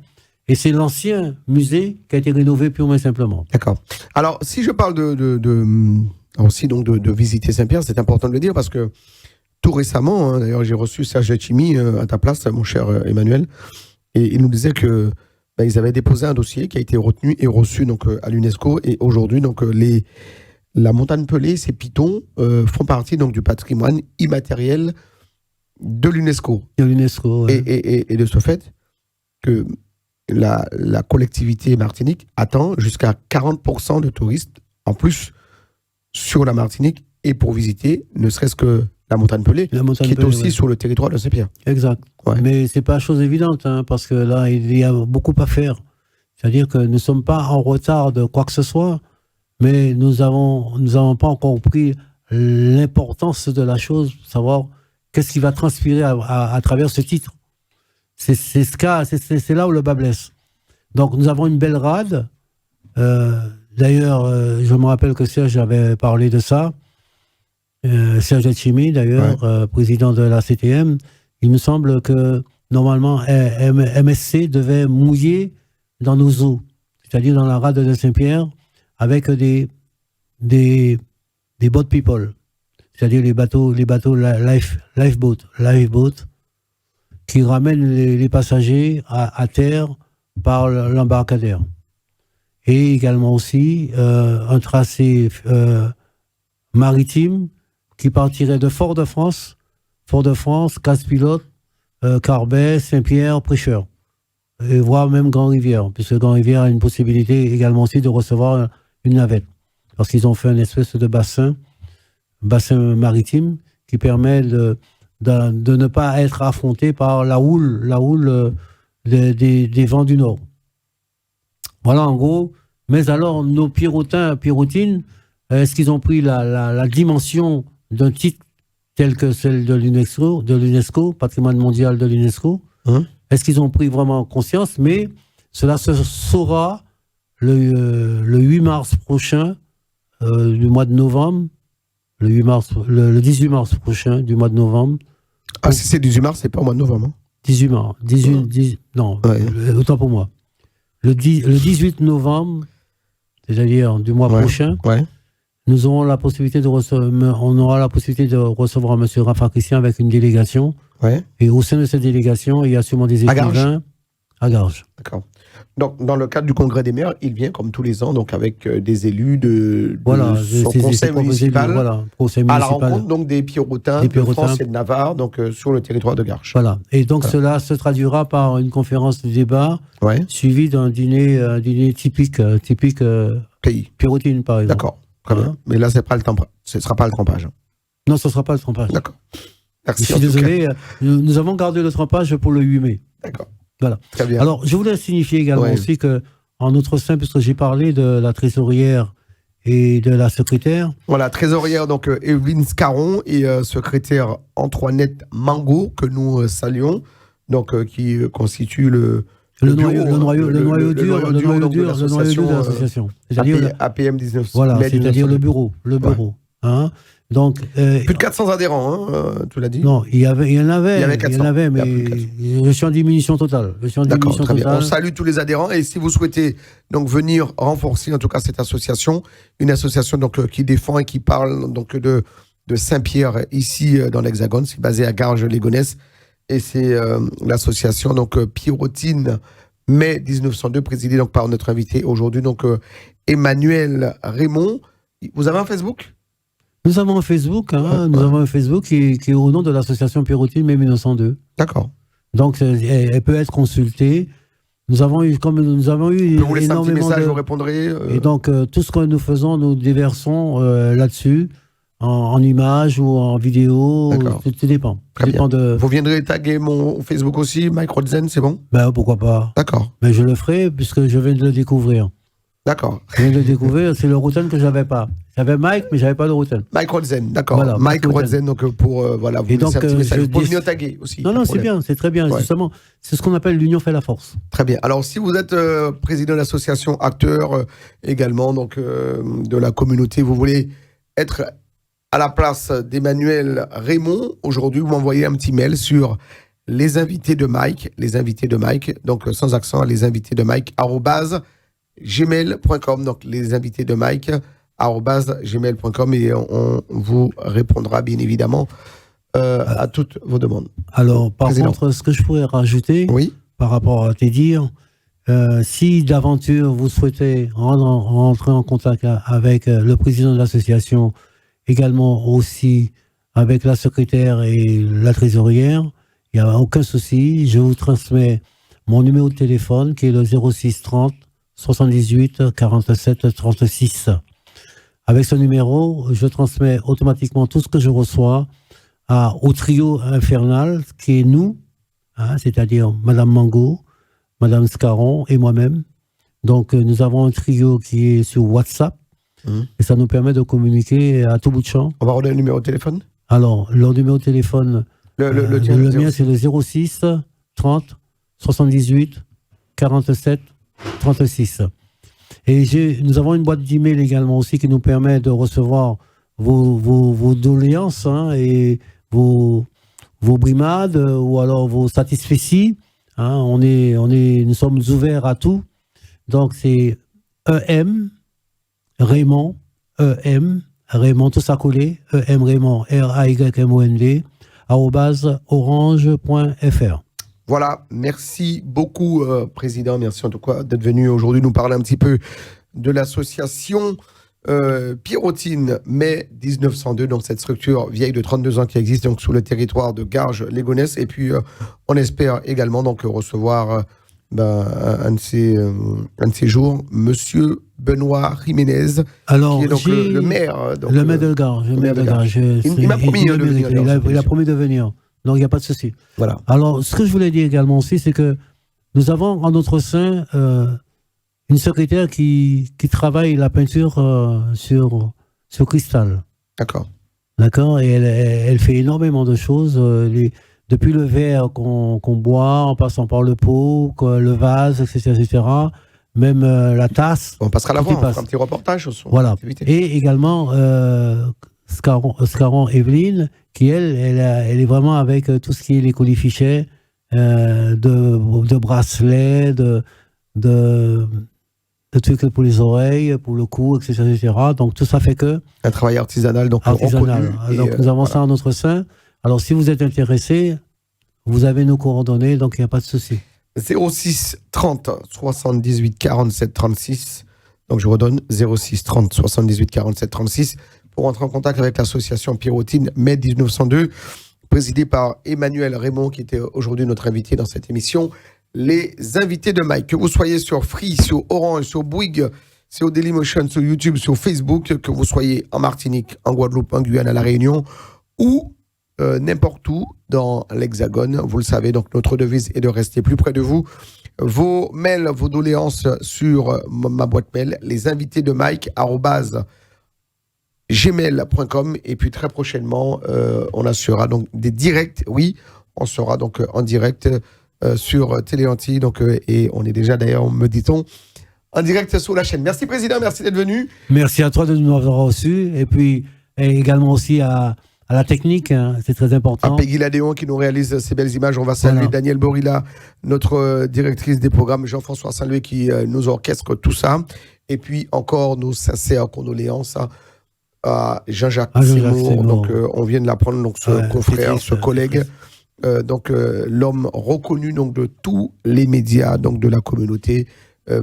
Et c'est l'ancien musée qui a été rénové purement et simplement. D'accord. Alors, si je parle aussi donc de visiter Saint-Pierre, c'est important de le dire parce que tout récemment, d'ailleurs, j'ai reçu Serge Letchimy à ta place, mon cher Emmanuel, et il nous disait que ils avaient déposé un dossier qui a été retenu et reçu donc à l'UNESCO. Et aujourd'hui, donc la montagne Pelée, ces pitons font partie donc du patrimoine immatériel de l'UNESCO. De l'UNESCO. Ouais. Et de ce fait que la collectivité Martinique attend jusqu'à 40% de touristes en plus sur la Martinique et pour visiter ne serait-ce que la montagne Pelée, qui est aussi sur le territoire de Saint-Pierre. Exact. Ouais. Mais c'est pas chose évidente, hein, parce que là, il y a beaucoup à faire. C'est-à-dire que nous ne sommes pas en retard de quoi que ce soit, mais nous avons pas encore compris l'importance de la chose, savoir qu'est-ce qui va transpirer à travers ce titre. C'est là où le bas blesse. Donc, nous avons une belle rade. D'ailleurs, je me rappelle que Serge avait parlé de ça. Serge Letchimy, d'ailleurs, président de la CTM. Il me semble que, normalement, MSC devait mouiller dans nos eaux, c'est-à-dire dans la rade de Saint-Pierre, avec des boat people, c'est-à-dire les bateaux lifeboat, qui ramènent les passagers à terre par l'embarcadère. Et également aussi un tracé maritime qui partirait de Fort-de-France, Casse-Pilote, Carbet, Saint-Pierre, Prêcheur, et voire même Grand-Rivière, puisque Grand-Rivière a une possibilité également aussi de recevoir une navette, parce qu'ils ont fait une espèce de bassin maritime qui permet de ne pas être affronté par la houle des vents du Nord. Voilà en gros. Mais alors, nos pirotines, Est-ce qu'ils ont pris la dimension d'un titre tel que celle de l'UNESCO, patrimoine mondial de l'UNESCO? Est-ce qu'ils ont pris vraiment conscience? Mais cela se saura le 8 mars prochain du mois de novembre. Le 18 mars prochain du mois de novembre. Ah, si c'est 18 mars, c'est pas au mois de novembre. 18 mars. Non, autant pour moi. Le 18 novembre, c'est-à-dire du mois prochain, nous aurons la possibilité de recevoir M. Rafa Christian avec une délégation. Et au sein de cette délégation, il y a sûrement des écrivains à Garges. D'accord. Donc, dans le cadre du congrès des maires, il vient comme tous les ans, donc avec des élus de son conseil municipal, à la rencontre donc des Pierrotins de France et de Navarre, donc sur le territoire de Garches. Voilà. Et donc cela se traduira par une conférence de débat suivie d'un dîner typique pays. Pierrotine, par exemple. D'accord. Très bien. Mais là, ce ne sera pas le trempage. Non, ce ne sera pas le trempage. D'accord. Merci. Je suis désolé, nous avons gardé le trempage pour le 8 mai. D'accord. Voilà. Très bien. Alors, je voulais signifier également aussi qu'en notre sein, puisque j'ai parlé de la trésorière et de la secrétaire. Voilà, trésorière, donc Evelyne Scarron et secrétaire Antoinette Mango, que nous saluons, donc qui constitue le noyau dur de l'association. C'est-à-dire APM 19. Voilà, c'est-à-dire le bureau. Hein. Donc, plus de 400 adhérents, tu l'as dit? Non, il y en avait, mais je suis en diminution totale. D'accord, très bien. On salue tous les adhérents et si vous souhaitez donc venir renforcer en tout cas cette association, une association donc qui défend et qui parle donc de Saint-Pierre ici dans l'Hexagone, c'est basé à Garges-les-Gonesse et c'est l'association donc Pierrotine mai 1902 présidée donc par notre invité aujourd'hui donc Emmanuel Raymond. Vous avez un Facebook? Nous avons un Facebook, nous avons un Facebook qui est au nom de l'association Pierrotine mai 1902. D'accord. Donc, elle peut être consultée. Nous avons eu Je peux vous laisser un petit message, vous répondrez. Et donc, tout ce que nous faisons, nous déversons là-dessus, en images ou en vidéo. Tout dépend. Très bien. Vous viendrez taguer mon Facebook aussi, Mike Rodzen, c'est bon? Ben, pourquoi pas. D'accord. Mais je le ferai puisque je viens de le découvrir. D'accord. Je viens de le découvrir, c'est le routen que j'avais pas. J'avais Mike, mais j'avais pas de routen. Mike Rodzen, d'accord. Voilà, Mike Rodzen, donc pour vous laisser un petit message. Vous pouvez venir taguer aussi. Non, c'est bien, c'est très bien. Justement, c'est ce qu'on appelle l'union fait la force. Très bien. Alors, si vous êtes président de l'association, acteur également donc de la communauté, vous voulez être à la place d'Emmanuel Raymond, aujourd'hui, vous m'envoyez un petit mail sur les invités de Mike, donc sans accent, les invités de Mike, @gmail.com, donc les invités de Mike, @gmail.com et on vous répondra bien évidemment à toutes vos demandes. Alors, par contre, ce que je pourrais rajouter par rapport à tes dires, si d'aventure vous souhaitez rentrer en contact avec le président de l'association, également aussi avec la secrétaire et la trésorière, il n'y a aucun souci. Je vous transmets mon numéro de téléphone qui est le 06 30 78 47 36. Avec ce numéro, je transmets automatiquement tout ce que je reçois au trio infernal qui est nous, c'est-à-dire Madame Mango, Madame Scarron et moi-même. Donc, nous avons un trio qui est sur WhatsApp et ça nous permet de communiquer à tout bout de champ. On va redonner le numéro de téléphone? Alors, leur numéro de téléphone, le mien, c'est le 06 30 78 47 36. Et nous avons une boîte d'email également aussi qui nous permet de recevoir vos doléances et vos brimades ou alors vos satisfecits. Nous sommes ouverts à tout. Donc c'est Raymond, tout ça collé, Raymond, RAYMOND, @orange.fr. Voilà, merci beaucoup, Président. Merci en tout cas d'être venu aujourd'hui nous parler un petit peu de l'association Pierrotine mai 1902, donc cette structure vieille de 32 ans qui existe donc sur le territoire de Garges-les-Gonesse. Et puis, on espère également donc recevoir un de ces jours, Monsieur Benoît Jiménez, qui est donc le maire. Donc, le maire de Garges. Il m'a promis de venir. Il a promis de venir. Donc, il n'y a pas de souci. Voilà. Alors, ce que je voulais dire également aussi, c'est que nous avons en notre sein une secrétaire qui travaille la peinture sur sur cristal. D'accord. D'accord. Et elle fait énormément de choses. Depuis le verre qu'on boit, en passant par le pot, le vase, etc. Même la tasse. On passera la voir, on passe. fera un petit reportage sur son Voilà. activité. Et également Scaron Evelyne, qui elle est vraiment avec tout ce qui est les colifichets, de bracelets, de trucs pour les oreilles, pour le cou, etc. Donc tout ça fait que... Un travail artisanal, donc artisanal. reconnu. Donc nous avons ça en notre sein. Alors si vous êtes intéressé, vous avez nos coordonnées, donc il n'y a pas de souci. 06 30 78 47 36. Donc je redonne 06 30 78 47 36 pour entrer en contact avec l'association Pierrotine Mai 1902, présidée par Emmanuel Raymond, qui était aujourd'hui notre invité dans cette émission. Les invités de Mike, que vous soyez sur Free, sur Orange, sur Bouygues, sur Dailymotion, sur YouTube, sur Facebook, que vous soyez en Martinique, en Guadeloupe, en Guyane, à La Réunion, ou n'importe où dans l'Hexagone. Vous le savez, donc notre devise est de rester plus près de vous. Vos mails, vos doléances sur ma boîte mail, les invités de Mike, @gmail.com. Et puis très prochainement, on assurera donc des directs. Oui, on sera donc en direct sur Téléantilles. Donc, et on est déjà d'ailleurs, me dit-on, en direct sur la chaîne. Merci Président, merci d'être venu. Merci à toi de nous avoir reçus. Et puis également aussi à la technique, hein, c'est très important. À Peggy Ladéon qui nous réalise ces belles images. On va saluer Daniel Borilla, notre directrice des programmes, Jean-François Saint-Louis qui nous orchestre tout ça. Et puis encore nos sincères condoléances à Jean-Jacques Seymour. Donc on vient de l'apprendre, donc ce confrère, ce collègue, donc l'homme reconnu donc de tous les médias, donc de la communauté,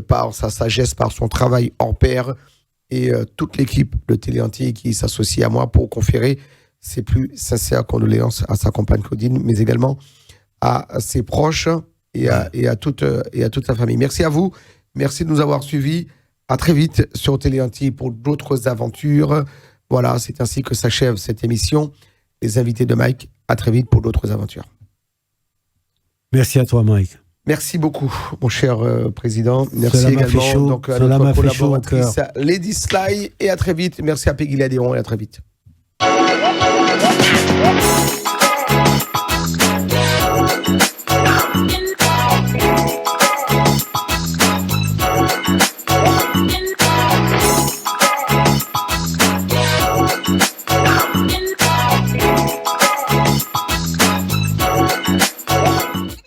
par sa sagesse, par son travail hors pair, et toute l'équipe de Téléantilles qui s'associe à moi pour conférer ses plus sincères condoléances à sa compagne Claudine, mais également à ses proches et à toute sa famille. Merci à vous, merci de nous avoir suivis. À très vite sur Téléantilles pour d'autres aventures. Voilà, c'est ainsi que s'achève cette émission. Les invités de Mike, à très vite pour d'autres aventures. Merci à toi, Mike. Merci beaucoup, mon cher président. Merci cela également donc, à notre collaboratrice chaud Lady Sly. Et à très vite. Merci à Peggy Ladéon et à très vite.